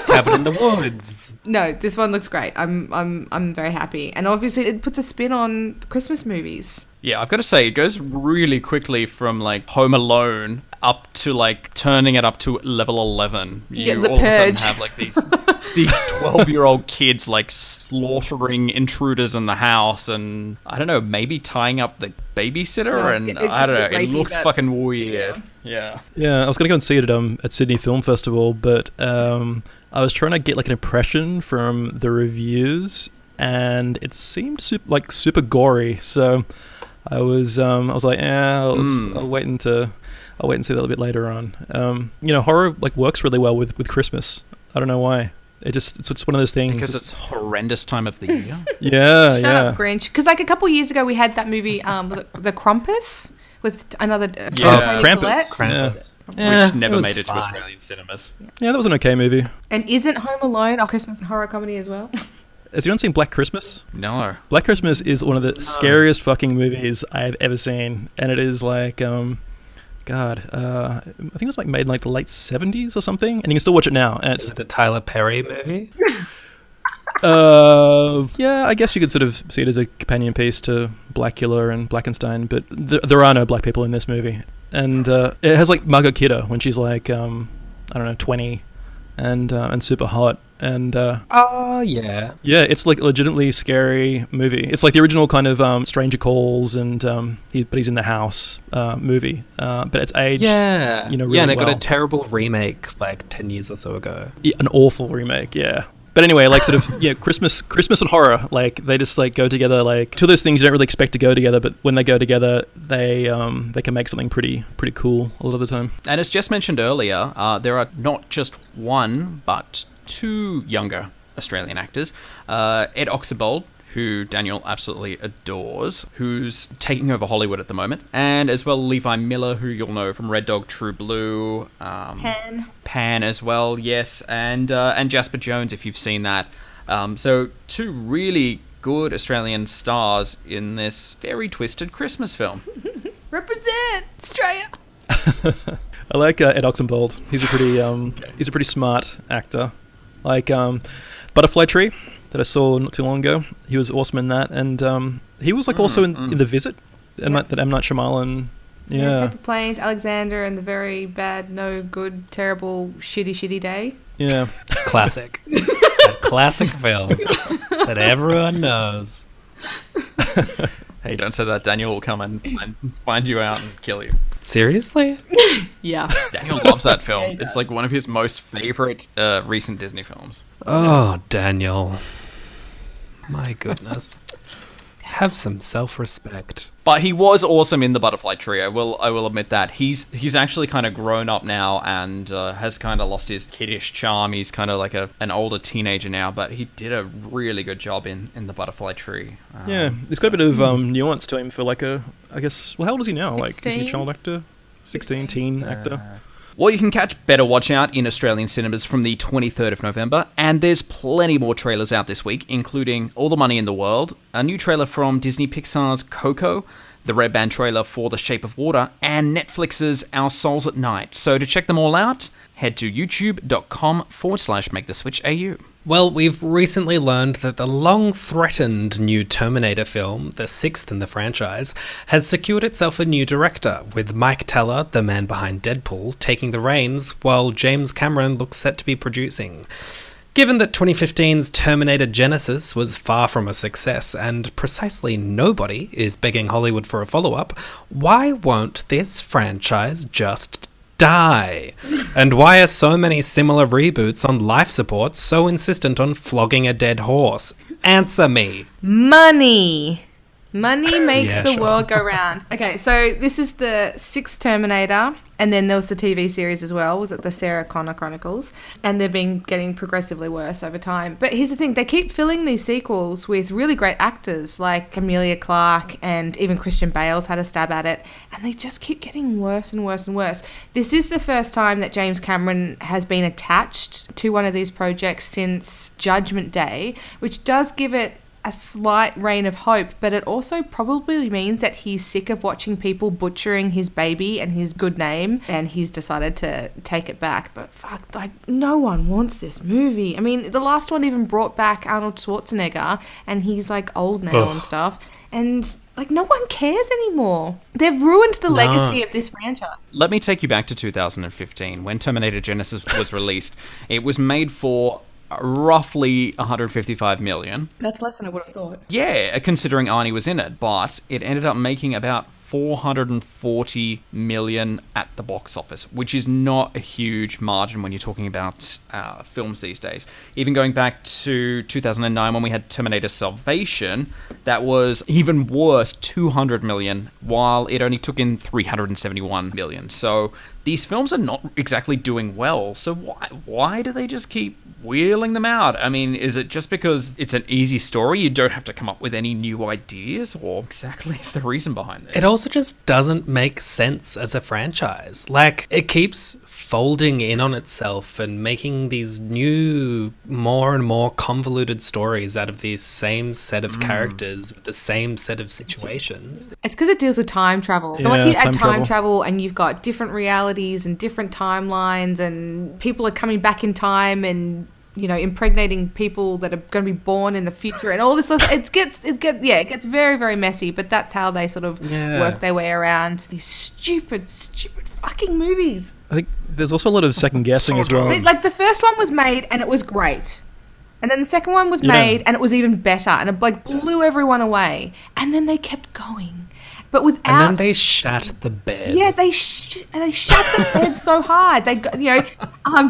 Cabin in the Woods. no, this one looks great. I'm very happy. And obviously it puts a spin on Christmas movies. Yeah, I've got to say, it goes really quickly from, like, Home Alone up to, like, turning it up to level 11. You The all of a sudden Purge. have, like, these 12-year-old kids, like, slaughtering intruders in the house and, I don't know, maybe tying up the babysitter. No, And I don't know, it looks fucking weird. Yeah. Yeah, I was going to go and see it at Sydney Film Festival, but I was trying to get, like, an impression from the reviews, and it seemed super gory, so I was like, I'll wait and see that a little bit later on. Horror like works really well with Christmas. I don't know why. It's one of those things. Because it's horrendous time of the year. Yeah, Shut up, Grinch. Because like a couple years ago, we had that movie, was it The Krampus, with another Tony Collette. Krampus. Yeah, which never it was made it to fine. Australian cinemas. Yeah, that was an okay movie. And isn't Home Alone a Christmas horror comedy as well? Has anyone seen Black Christmas? No. Black Christmas is one of the scariest fucking movies I've ever seen, and it is like, I think it was like made in like the late 70s or something, and you can still watch it now. And Is it a Tyler Perry movie? Yeah, I guess you could sort of see it as a companion piece to Blackula and Blackenstein, but there are no black people in this movie, and it has like Margot Kidder when she's like, I don't know, 20, and super hot. And yeah, it's like a legitimately scary movie. It's like the original kind of Stranger Calls and but he's in the house movie, but it's aged really and it got well. a terrible remake like 10 years or so ago. Yeah, an awful remake, yeah. But anyway, like sort of Christmas and horror, like they just like go together, like two of those things you don't really expect to go together, but when they go together, they can make something pretty cool a lot of the time. And as Jess mentioned earlier, there are not just one, but 2 younger Australian actors. Ed Oxenbould, who Daniel absolutely adores, who's taking over Hollywood at the moment, and as well Levi Miller, who you'll know from Red Dog, True Blue, Pan as well, yes, and Jasper Jones, if you've seen that. So 2 really good Australian stars in this very twisted Christmas film. Represent Australia. I like Ed Oxenbould. He's a pretty smart actor. Like Butterfly Tree that I saw not too long ago. He was awesome in that, and he was like also in The Visit, that M. Night Shyamalan. Yeah. Paper Planes, Alexander, and the very bad, no good, terrible, shitty day. Yeah. Classic. That classic film that everyone knows. Hey, don't say that. Daniel will come and find you out and kill you. Seriously? Yeah. Daniel loves that film. Yeah, he It's does. like one of his most favorite recent Disney films. Oh, Daniel. My goodness. Have some self-respect. But he was awesome in the Butterfly Tree. I will admit that. He's actually kind of grown up now and has kind of lost his kiddish charm. He's kind of like an older teenager now, but he did a really good job in the Butterfly Tree. Yeah, there's got a bit of nuance to him for like I guess, well, how old is he now? 16? Like, is he a child actor? 16, teen actor? Well, you can catch Better Watch Out in Australian cinemas from the 23rd of November, and there's plenty more trailers out this week, including All the Money in the World, a new trailer from Disney Pixar's Coco, the Red Band trailer for The Shape of Water, and Netflix's Our Souls at Night. So to check them all out, head to youtube.com/MakeTheSwitchAU. Well, we've recently learned that the long-threatened new Terminator film, the sixth in the franchise, has secured itself a new director, with Mike Teller, the man behind Deadpool, taking the reins, while James Cameron looks set to be producing. Given that 2015's Terminator Genesis was far from a success, and precisely nobody is begging Hollywood for a follow-up, why won't this franchise just die? And why are so many similar reboots on life support so insistent on flogging a dead horse? Answer me. Money. Money makes the sure. world go round. Okay, so this is the sixth Terminator, and then there was the TV series as well. Was it the Sarah Connor Chronicles? And they've been getting progressively worse over time. But here's the thing, they keep filling these sequels with really great actors like Emilia Clarke, and even Christian Bale's had a stab at it, and they just keep getting worse and worse and worse. This is the first time that James Cameron has been attached to one of these projects since Judgment Day, which does give it a slight reign of hope, but it also probably means that he's sick of watching people butchering his baby and his good name, and he's decided to take it back. But fuck, like, no one wants this movie. I mean, the last one even brought back Arnold Schwarzenegger, and he's like old now and stuff, and like no one cares anymore. They've ruined the legacy of this franchise. Let me take you back to 2015 when Terminator Genesis was released. It was made for roughly 155 million. That's less than I would have thought. Yeah, considering Arnie was in it, but it ended up making about 440 million at the box office, which is not a huge margin when you're talking about films these days. Even going back to 2009 when we had Terminator Salvation, that was even worse, 200 million, while it only took in 371 million. So these films are not exactly doing well. So why do they just keep wheeling them out? I mean, is it just because it's an easy story? You don't have to come up with any new ideas, or exactly is the reason behind this? It also just doesn't make sense as a franchise. Like, it keeps folding in on itself and making these new, more and more convoluted stories out of these same set of characters with the same set of situations. It's because it deals with time travel. So once you add time travel and you've got different realities and different timelines, and people are coming back in time and, you know, impregnating people that are going to be born in the future and all this sort of, it gets very, very messy, but that's how they sort of work their way around these stupid fucking movies. I think there's also a lot of second guessing as well. Like, the first one was made and it was great. And then the second one was made and it was even better, and it like blew everyone away. And then they kept going. But without... And then they shat the bed. Yeah, they shat the bed so hard. They,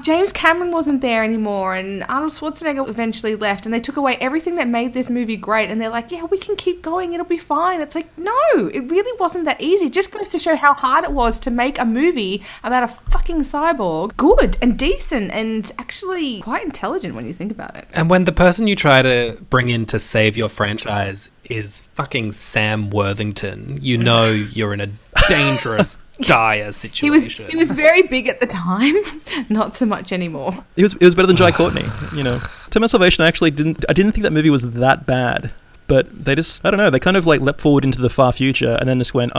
James Cameron wasn't there anymore, and Arnold Schwarzenegger eventually left, and they took away everything that made this movie great. And they're like, yeah, we can keep going. It'll be fine. It's like, no, it really wasn't that easy. It just goes to show how hard it was to make a movie about a fucking cyborg good and decent and actually quite intelligent when you think about it. And when the person you try to bring in to save your franchise is fucking Sam Worthington, you know you're in a dangerous, dire situation. He was very big at the time, not so much anymore. It was better than Jai Courtney, you know. Terminator Salvation, I didn't think that movie was that bad. But they just, I don't know, they kind of like leapt forward into the far future and then just went,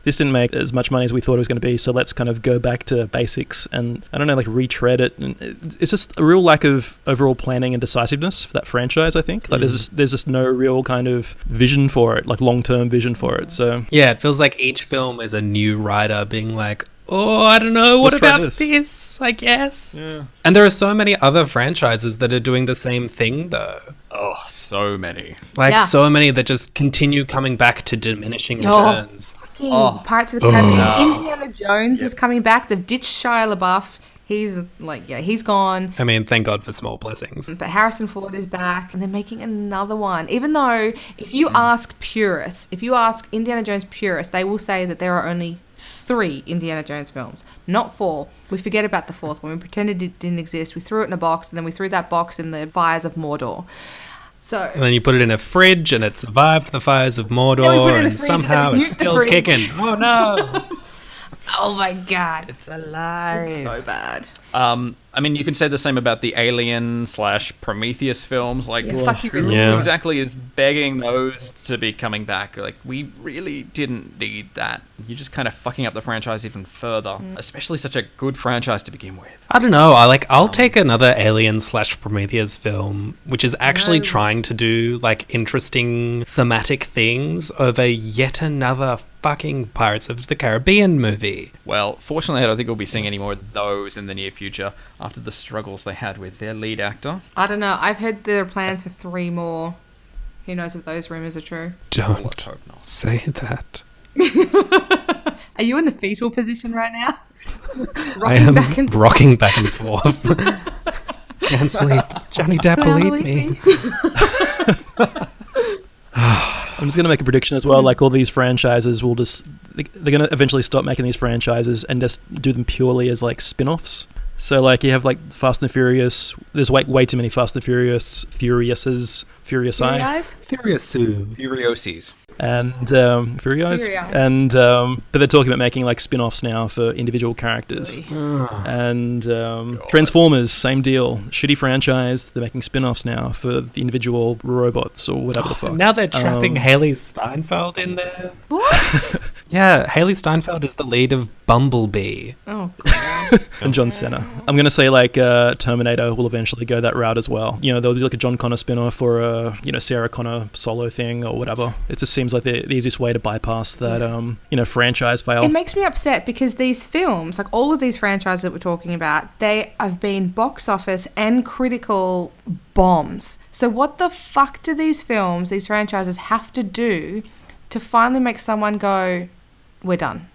this didn't make as much money as we thought it was going to be, so let's kind of go back to basics and, I don't know, like retread it. And it's just a real lack of overall planning and decisiveness for that franchise, I think. Like there's just no real kind of vision for it, like long-term vision for it. So yeah, it feels like each film is a new writer being like, oh, I don't know, what about this, I guess? Yeah. And there are so many other franchises that are doing the same thing, though. Oh, so many. Like, so many that just continue coming back to diminishing returns. Pirates of the Caribbean. Indiana Jones is coming back. They've ditched Shia LaBeouf. He's like, yeah, he's gone. I mean, thank God for small blessings. But Harrison Ford is back, and they're making another one. Even though, if you ask purists, if you ask Indiana Jones purists, they will say that there are only 3 Indiana Jones films, not 4. We forget about the 4th one. We pretended it didn't exist. We threw it in a box, and then we threw that box in the fires of Mordor. So, and then you put it in a fridge, and it survived the fires of Mordor, and somehow it's still kicking. Oh no! Oh my God. It's alive. It's so bad. I mean, you can say the same about the Alien/Prometheus films. Like, fuck you, who Ridley. exactly is begging those to be coming back? Like, we really didn't need that. You're just kind of fucking up the franchise even further, especially such a good franchise to begin with. I don't know. I'll take another Alien/Prometheus film, which is actually trying to do like interesting thematic things over yet another fucking Pirates of the Caribbean movie. Well, fortunately, I don't think we'll be seeing any more of those in the near future after the struggles they had with their lead actor. I don't know. I've heard there are plans for 3 more. Who knows if those rumors are true? Don't Let's hope not. say that. Are you in the fetal position right now? I am rocking back and forth. Can't sleep. Johnny Depp will eat me. I'm just going to make a prediction as well. Like, all these franchises will just... They're going to eventually stop making these franchises and just do them purely as, like, spin-offs. So, like, you have, like, Fast and the Furious. There's way too many Fast and the Furiouses. Furiosies. And Furious. And but they're talking about making like spin-offs now for individual characters. And Transformers, same deal. Shitty franchise. They're making spin-offs now for the individual robots or whatever the fuck. Now they're trapping Haley Steinfeld in there. What? Yeah, Haley Steinfeld is the lead of Bumblebee. Oh, God. And John Cena. I'm gonna say like Terminator will eventually go that route as well. You know, there'll be like a John Connor spin-off or a Sarah Connor solo thing or whatever. It just seems like the easiest way to bypass that franchise fail. It makes me upset because these films, like all of these franchises that we're talking about, they have been box office and critical bombs. So what the fuck do these films, these franchises have to do to finally make someone go, we're done,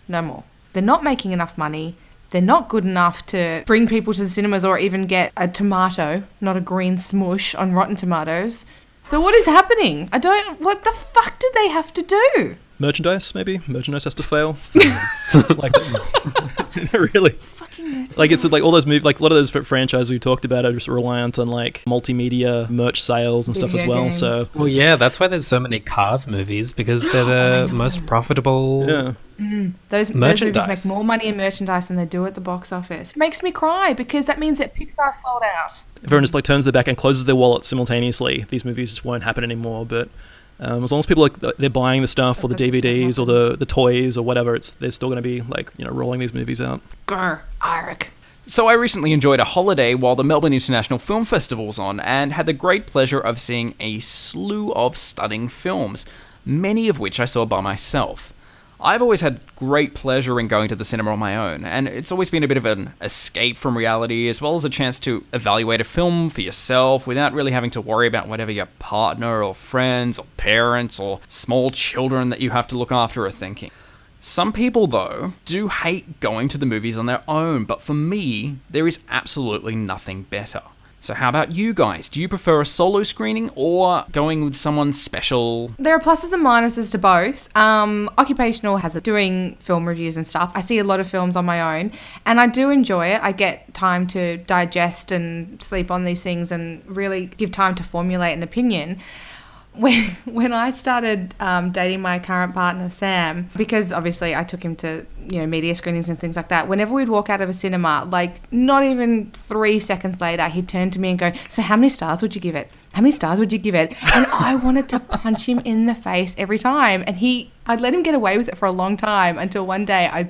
no more? They're not making enough money. They're not good enough to bring people to the cinemas or even get a tomato, not a green smush on Rotten Tomatoes. So what is happening? What the fuck do they have to do? Merchandise, maybe? Merchandise has to fail. Like, really? Like, it's like all those movies, like a lot of those franchises we talked about are just reliant on like multimedia merch sales and stuff as well. Games. So, well, yeah, that's why there's so many Cars movies, because they're the most profitable. Yeah. Those movies make more money in merchandise than they do at the box office. It makes me cry because that means that Pixar sold out. If everyone just like turns their back and closes their wallet simultaneously, these movies just won't happen anymore. But as long as people they're buying the stuff or the DVDs or the toys or whatever, they're still going to be like rolling these movies out. Grr, Eric. So I recently enjoyed a holiday while the Melbourne International Film Festival was on and had the great pleasure of seeing a slew of stunning films, many of which I saw by myself. I've always had great pleasure in going to the cinema on my own, and it's always been a bit of an escape from reality, as well as a chance to evaluate a film for yourself without really having to worry about whatever your partner or friends or parents or small children that you have to look after are thinking. Some people, though, do hate going to the movies on their own, but for me, there is absolutely nothing better. So how about you guys? Do you prefer a solo screening or going with someone special? There are pluses and minuses to both. Occupational has doing film reviews and stuff. I see a lot of films on my own and I do enjoy it. I get time to digest and sleep on these things and really give time to formulate an opinion. When I started dating my current partner, Sam, because obviously I took him to media screenings and things like that, whenever we'd walk out of a cinema, like not even 3 seconds later, he'd turn to me and go, so how many stars would you give it? How many stars would you give it? And I wanted to punch him in the face every time. And I'd let him get away with it for a long time until one day I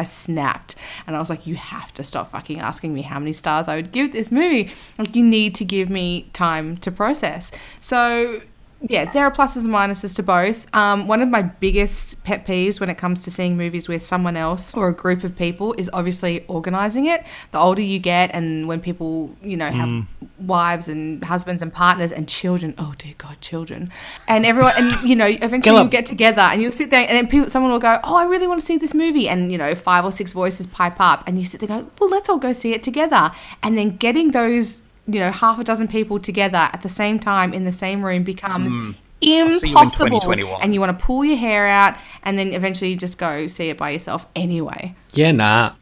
snapped. And I was like, you have to stop fucking asking me how many stars I would give this movie. Like, you need to give me time to process. So Yeah, there are pluses and minuses to both. One of my biggest pet peeves when it comes to seeing movies with someone else or a group of people is obviously organising it. The older you get, and when people, have wives and husbands and partners and children, oh dear God, children, and everyone, and eventually you'll get together and you'll sit there, and then someone will go, oh, I really want to see this movie, and 5 or 6 voices pipe up, and you sit there and go, well, let's all go see it together, and then getting those half a dozen people together at the same time in the same room becomes impossible. And you want to pull your hair out, and then eventually you just go see it by yourself anyway. Yeah, nah.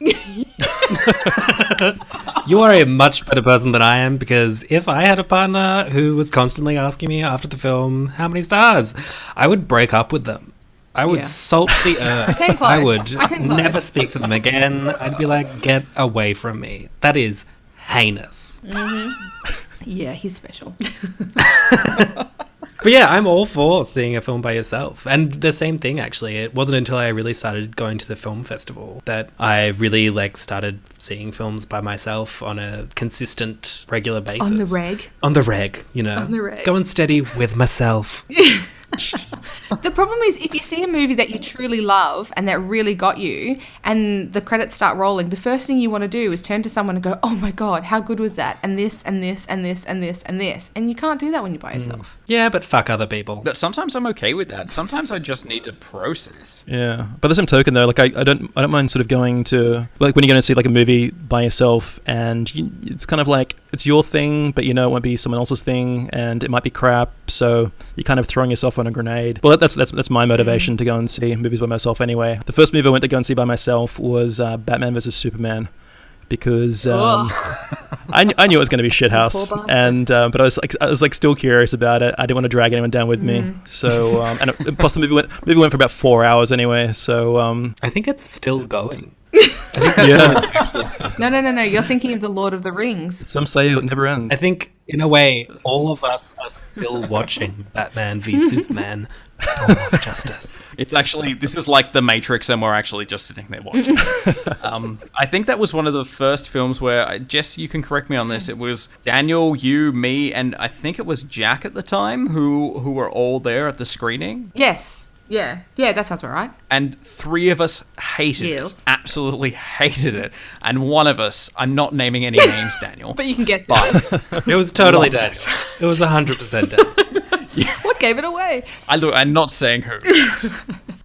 You are a much better person than I am, because if I had a partner who was constantly asking me after the film how many stars, I would break up with them. I would salt the earth. I would never speak to them again. I'd be like, get away from me. That is heinous. Yeah, he's special. But yeah, I'm all for seeing a film by yourself. And the same thing, actually. It wasn't until I really started going to the film festival that I really started seeing films by myself on a consistent, regular basis. On the reg. On the reg, On the reg. Going steady with myself. The problem is, if you see a movie that you truly love and that really got you, and the credits start rolling, the first thing you want to do is turn to someone and go, oh my God, how good was that? And this, and this, and this, and this, and this. And you can't do that when you're by yourself. Yeah, but fuck other people. But sometimes I'm okay with that. Sometimes I just need to process. Yeah. By the same token, though, I don't mind sort of going to, when you're going to see a movie by yourself, and it's kind of it's your thing, but it won't be someone else's thing, and it might be crap, so you're kind of throwing yourself on a grenade. Well, that's my motivation to go and see movies by myself anyway. The first movie I went to go and see by myself was Batman vs Superman, because I knew it was going to be shithouse, and but I was still curious about it. I didn't want to drag anyone down with me, so plus the movie went for about 4 hours anyway. So I think it's still going. No. You're thinking of The Lord of the Rings. Some say it never ends. I think, in a way, all of us are still watching Batman v Superman, Dawn of Justice. This is like The Matrix, and we're actually just sitting there watching. I think that was one of the first films where, Jess, you can correct me on this, it was Daniel, you, me, and I think it was Jack at the time who were all there at the screening. Yes. Yeah, that sounds about right. And 3 of us hated it. Absolutely hated it. And one of us, I'm not naming any names, Daniel. But you can guess it. It was totally Daniel. It was 100% Daniel. What gave it away? I'm not saying who.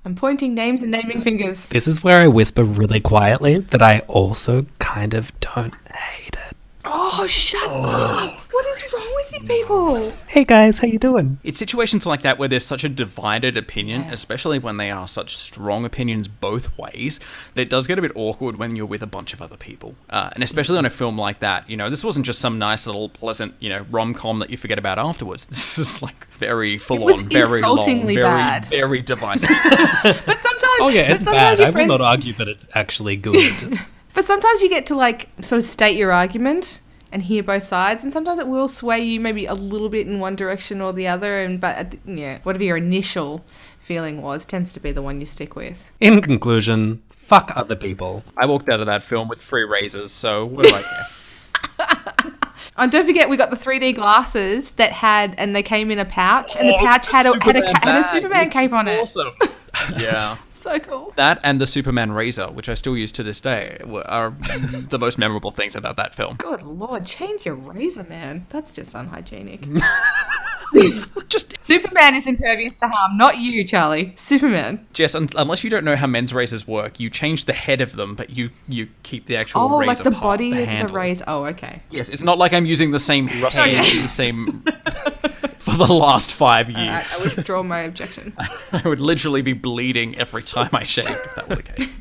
I'm pointing names and naming fingers. This is where I whisper really quietly that I also kind of don't hate it. Oh, shut up. What is wrong with you people? Hey guys, how you doing? It's situations like that where there's such a divided opinion, especially when they are such strong opinions both ways, that it does get a bit awkward when you're with a bunch of other people. And especially on a film like that, this wasn't just some nice little pleasant, rom-com that you forget about afterwards. This is very full-on, very long, bad. very divisive. But sometimes... Oh yeah, it's bad. I will not argue that it's actually good. But sometimes you get to sort of state your argument and hear both sides, and sometimes it will sway you maybe a little bit in one direction or the other, but whatever your initial feeling was tends to be the one you stick with. In conclusion, fuck other people. I walked out of that film with 3 razors, so what do I care? And don't forget, we got the 3D glasses and they came in a pouch, and the pouch had a Superman cape on it. Awesome. Yeah. So cool. That and the Superman razor, which I still use to this day, are the most memorable things about that film. Good Lord, change your razor, man. That's just unhygienic. Superman is impervious to harm, not you, Charlie. Superman. Jess, unless you don't know how men's razors work, you change the head of them, but you keep the actual razor like the part, body the of handle. the razor. Oh, okay. Yes, it's not like I'm using the same the same for the last 5 years. All right, I withdraw my objection. I would literally be bleeding every time I shaved if that were the case.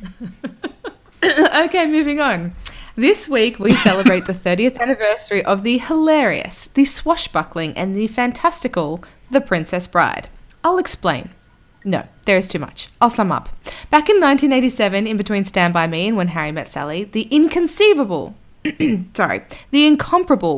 Okay, moving on. This week we celebrate the 30th anniversary of the hilarious, the swashbuckling, and the fantastical The Princess Bride. I'll explain. No, there is too much. I'll sum up. Back in 1987, in between Stand By Me and When Harry Met Sally, the incomparable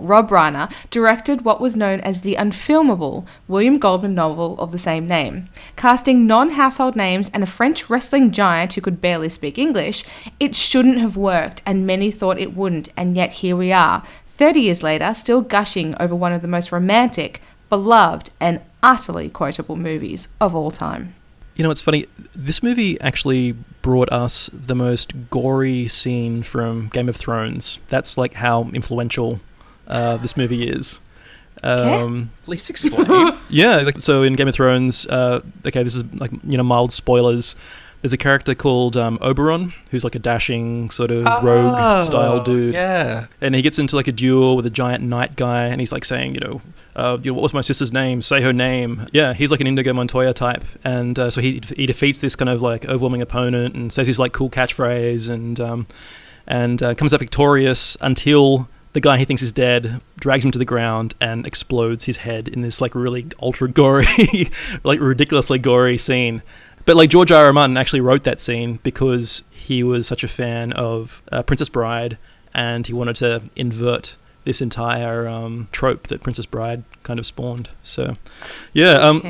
Rob Reiner directed what was known as the unfilmable William Goldman novel of the same name. Casting non-household names and a French wrestling giant who could barely speak English, it shouldn't have worked, and many thought it wouldn't, and yet here we are, 30 years later, still gushing over one of the most romantic, beloved, and utterly quotable movies of all time. You know, it's funny. This movie actually brought us the most gory scene from Game of Thrones. That's like how influential this movie is. Please explain. Yeah, so in Game of Thrones, okay, this is like, you know, mild spoilers. There's a character called Oberon, who's like a dashing sort of rogue style dude. Yeah. And he gets into like a duel with a giant knight guy, and he's like saying, what was my sister's name? Say her name. Yeah, he's like an Inigo Montoya type. And so he defeats this kind of like overwhelming opponent and says his like cool catchphrase and comes out victorious until the guy he thinks is dead drags him to the ground and explodes his head in this like really ultra gory, like ridiculously gory scene. But like George R.R. Martin actually wrote that scene because he was such a fan of Princess Bride, and he wanted to invert this entire trope that Princess Bride kind of spawned. So, yeah, I'm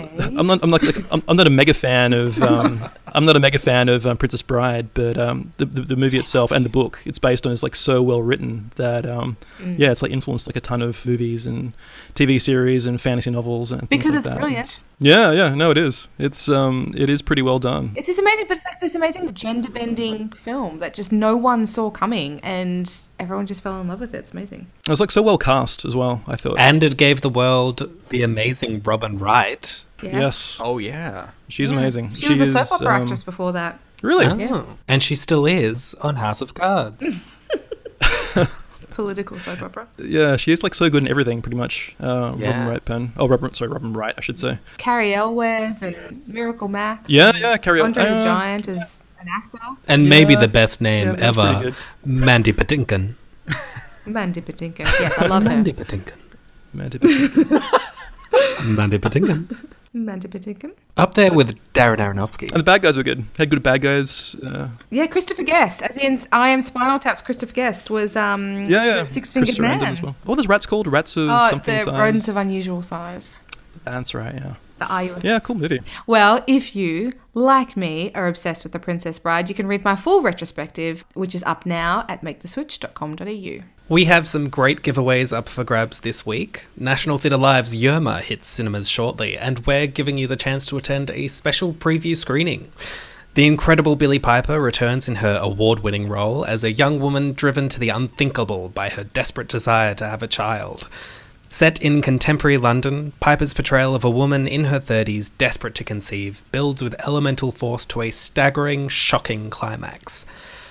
not a mega fan of Princess Bride, but the movie itself and the book it's based on is like so well written that yeah, it's like influenced like a ton of movies and TV series and fantasy novels and things because like it's that. brilliant. Yeah, no, it is. It is pretty well done. It's this amazing, but it's like this amazing gender-bending film that just no one saw coming, and everyone just fell in love with it. It's amazing. It was like so well cast as well, I thought. And it gave the world the amazing Robin Wright. Yes. Oh, yeah. She's amazing. She was a soap opera actress before that. Really? Yeah. And she still is on House of Cards. Political soap opera. Yeah, she is like so good in everything, pretty much. Robin Wright, I should say. Carrie Elwes and Miracle Max. Yeah, Carrie Elwes. Andre the Giant is an actor. And maybe the best name ever, Mandy Patinkin. Mandy Patinkin. Yes, I love her. Mandy Patinkin. Mandy Patinkin. Mandy Patinkin. Mandy Patinkin. Up there with Darren Aronofsky. And the bad guys were good. Had good bad guys. Yeah, Christopher Guest, as in I Am Spinal Tap's Christopher Guest was the Six-Fingered Man. As well. What are those rats called? Rats of something the size? Rodents of Unusual Size. That's right, yeah. The IUS. Yeah, cool movie. Well, if you, like me, are obsessed with The Princess Bride, you can read my full retrospective, which is up now at maketheswitch.com.au. We have some great giveaways up for grabs this week. National Theatre Live's Yerma hits cinemas shortly, and we're giving you the chance to attend a special preview screening. The incredible Billie Piper returns in her award-winning role as a young woman driven to the unthinkable by her desperate desire to have a child. Set in contemporary London, Piper's portrayal of a woman in her 30s desperate to conceive builds with elemental force to a staggering, shocking climax.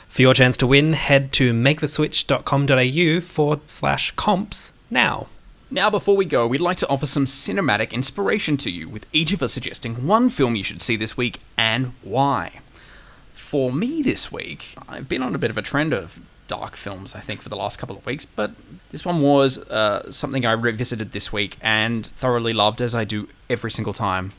For your chance to win, head to maketheswitch.com.au/comps now. Now, before we go, we'd like to offer some cinematic inspiration to you, with each of us suggesting one film you should see this week and why. For me this week, I've been on a bit of a trend of dark films, I think, for the last couple of weeks, but this one was something I revisited this week and thoroughly loved, as I do every single time.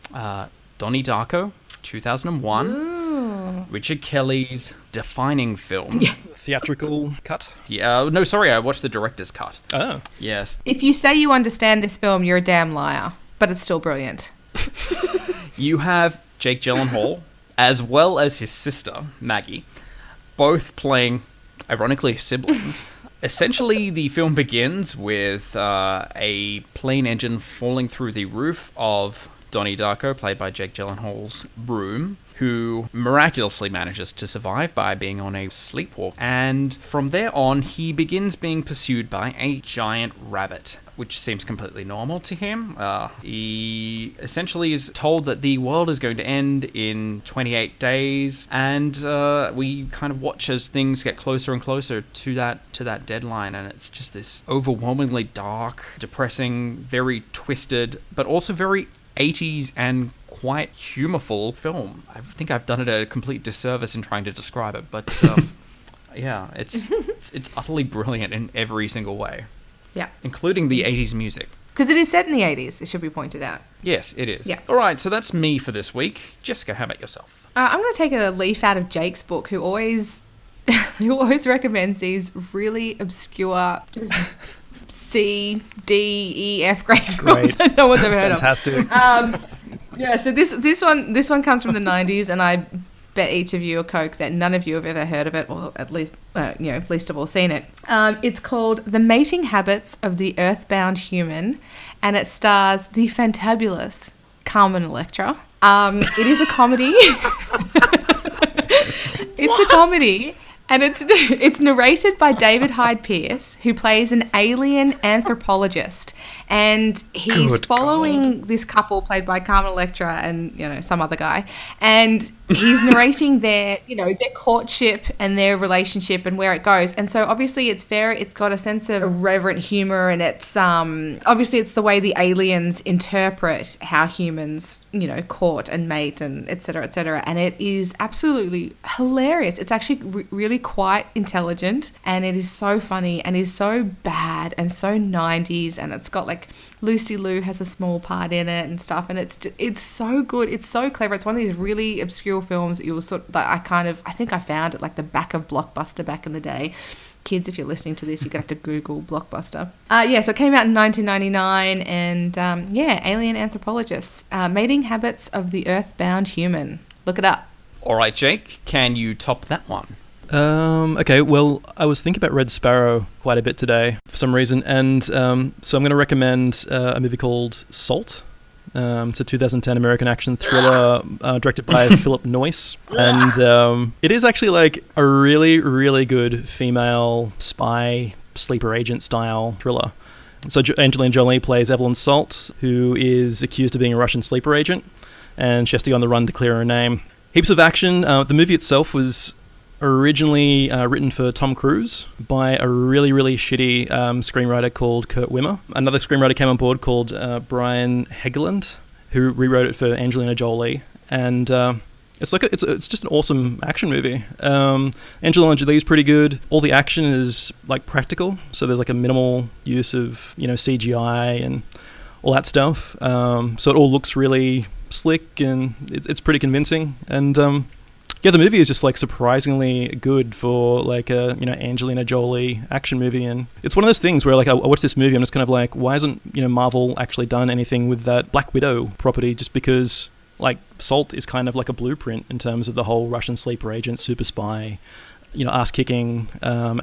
Donnie Darko, 2001. Ooh. Richard Kelly's defining film. Yeah. Theatrical cut? Yeah, no, sorry, I watched the director's cut. Oh. Yes. If you say you understand this film, you're a damn liar, but it's still brilliant. You have Jake Gyllenhaal, as well as his sister, Maggie, both playing, ironically, siblings. Essentially, the film begins with a plane engine falling through the roof of Donnie Darko, played by Jake Gyllenhaal's room, who miraculously manages to survive by being on a sleepwalk. And from there on, he begins being pursued by a giant rabbit, which seems completely normal to him. He essentially is told that the world is going to end in 28 days, and we kind of watch as things get closer and closer to that deadline, and it's just this overwhelmingly dark, depressing, very twisted, but also very 80s and quite humorful film. I think I've done it a complete disservice in trying to describe it, but yeah, it's utterly brilliant in every single way. Yeah. Including the 80s music. Because it is set in the 80s, it should be pointed out. Yes, it is. Yeah. All right, so that's me for this week. Jessica, how about yourself? I'm going to take a leaf out of Jake's book, who always recommends these really obscure, just C, D, E, F grade films that no one's ever heard Fantastic. of. Yeah, so this one comes from the 90s, and I bet each of you a Coke that none of you have ever heard of it, or at least, least of all seen it. It's called The Mating Habits of the Earthbound Human, and it stars the fantabulous Carmen Electra. It is a comedy. It's a comedy. And it's narrated by David Hyde Pierce, who plays an alien anthropologist. And he's following this couple played by Carmen Electra and, some other guy. And he's narrating their courtship and their relationship and where it goes. And so obviously it's got a sense of irreverent humor, and it's obviously it's the way the aliens interpret how humans, court and mate and et cetera, et cetera. And it is absolutely hilarious. It's actually really quite intelligent, and it is so funny and is so bad and so 90s, and it's got like Lucy Liu has a small part in it and stuff, and it's so good. It's so clever. It's one of these really obscure films that you'll I think I found it like the back of Blockbuster back in the day. Kids, if you're listening to this, you're going to have to Google Blockbuster. So it came out in 1999, and alien anthropologists, mating habits of the earthbound human. Look it up. All right, Jake, can you top that one? Okay, well, I was thinking about Red Sparrow quite a bit today for some reason, and so I'm going to recommend a movie called Salt. It's a 2010 American action thriller directed by Philip Noyce, and it is actually like a really, really good female spy sleeper agent style thriller. So Angelina Jolie plays Evelyn Salt, who is accused of being a Russian sleeper agent, and she has to go on the run to clear her name. Heaps of action. The movie itself was originally written for Tom Cruise by a really, really shitty screenwriter called Kurt Wimmer. Another screenwriter came on board called Brian Hegeland, who rewrote it for Angelina Jolie. And it's just an awesome action movie. Angelina Jolie's pretty good. All the action is like practical, so there's like a minimal use of CGI and all that stuff. So it all looks really slick, and it's pretty convincing. And the movie is just like surprisingly good for like a Angelina Jolie action movie, and it's one of those things where like I watch this movie, I'm just kind of like, why hasn't Marvel actually done anything with that Black Widow property? Just because like Salt is kind of like a blueprint in terms of the whole Russian sleeper agent, super spy, ass kicking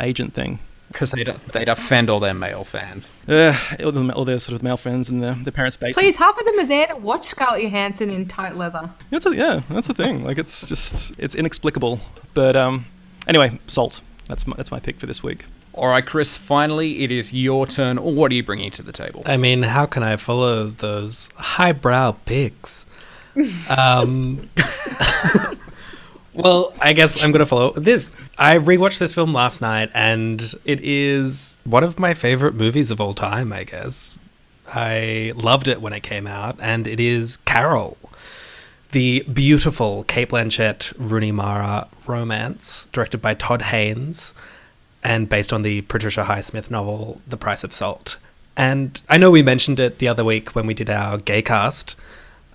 agent thing. Because they'd offend all their male fans. All their sort of male fans in their parents' basement. Please, half of them are there to watch Scarlett Johansson in tight leather. That's the thing. Like, it's inexplicable. But anyway, Salt. That's my pick for this week. All right, Chris, finally, it is your turn. What are you bringing to the table? I mean, how can I follow those highbrow picks? Well, I guess I'm going to follow this. I rewatched this film last night, and it is one of my favorite movies of all time, I guess. I loved it when it came out, and it is Carol, the beautiful Cate Blanchett, Rooney Mara romance, directed by Todd Haynes, and based on the Patricia Highsmith novel, The Price of Salt. And I know we mentioned it the other week when we did our gay cast,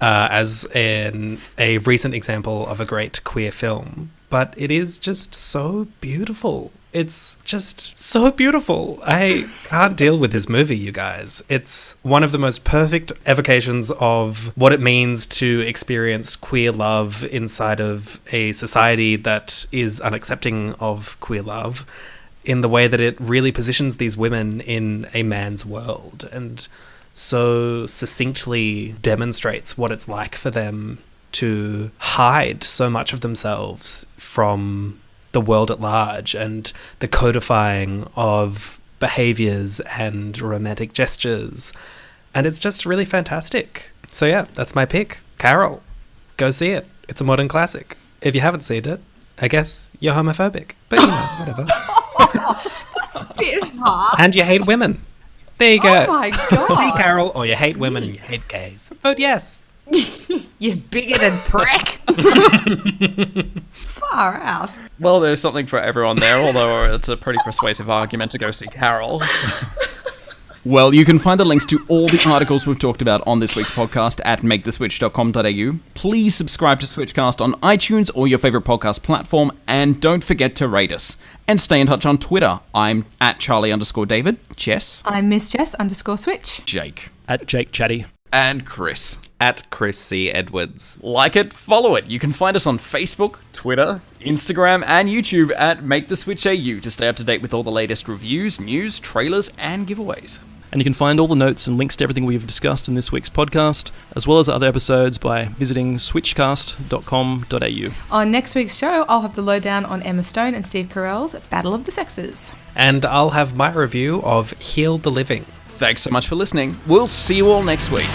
as a recent example of a great queer film, but it is just so beautiful. It's just so beautiful. I can't deal with this movie, you guys. It's one of the most perfect evocations of what it means to experience queer love inside of a society that is unaccepting of queer love, in the way that it really positions these women in a man's world, and so succinctly demonstrates what it's like for them to hide so much of themselves from the world at large, and the codifying of behaviors and romantic gestures. And it's just really fantastic. So yeah, that's my pick. Carol. Go see it. It's a modern classic. If you haven't seen it, I guess you're homophobic. But whatever. That's a bit hard. And you hate women. There you go. Oh my God. See Carol, or you hate women and you hate gays. Vote yes. You bigoted prick. Far out. Well, there's something for everyone there, although it's a pretty persuasive argument to go see Carol. Well, you can find the links to all the articles we've talked about on this week's podcast at maketheswitch.com.au. Please subscribe to SWITCHCast on iTunes or your favourite podcast platform, and don't forget to rate us. And stay in touch on Twitter. I'm at Charlie_David. Jess. I'm Miss Jess_Switch. Jake. At Jake Chatty. And Chris. At Chris C. Edwards. Like it, follow it. You can find us on Facebook, Twitter, Instagram, and YouTube at MakeTheSwitchAU to stay up to date with all the latest reviews, news, trailers, and giveaways. And you can find all the notes and links to everything we've discussed in this week's podcast, as well as other episodes by visiting switchcast.com.au. On next week's show, I'll have the lowdown on Emma Stone and Steve Carell's Battle of the Sexes. And I'll have my review of Heal the Living. Thanks so much for listening. We'll see you all next week.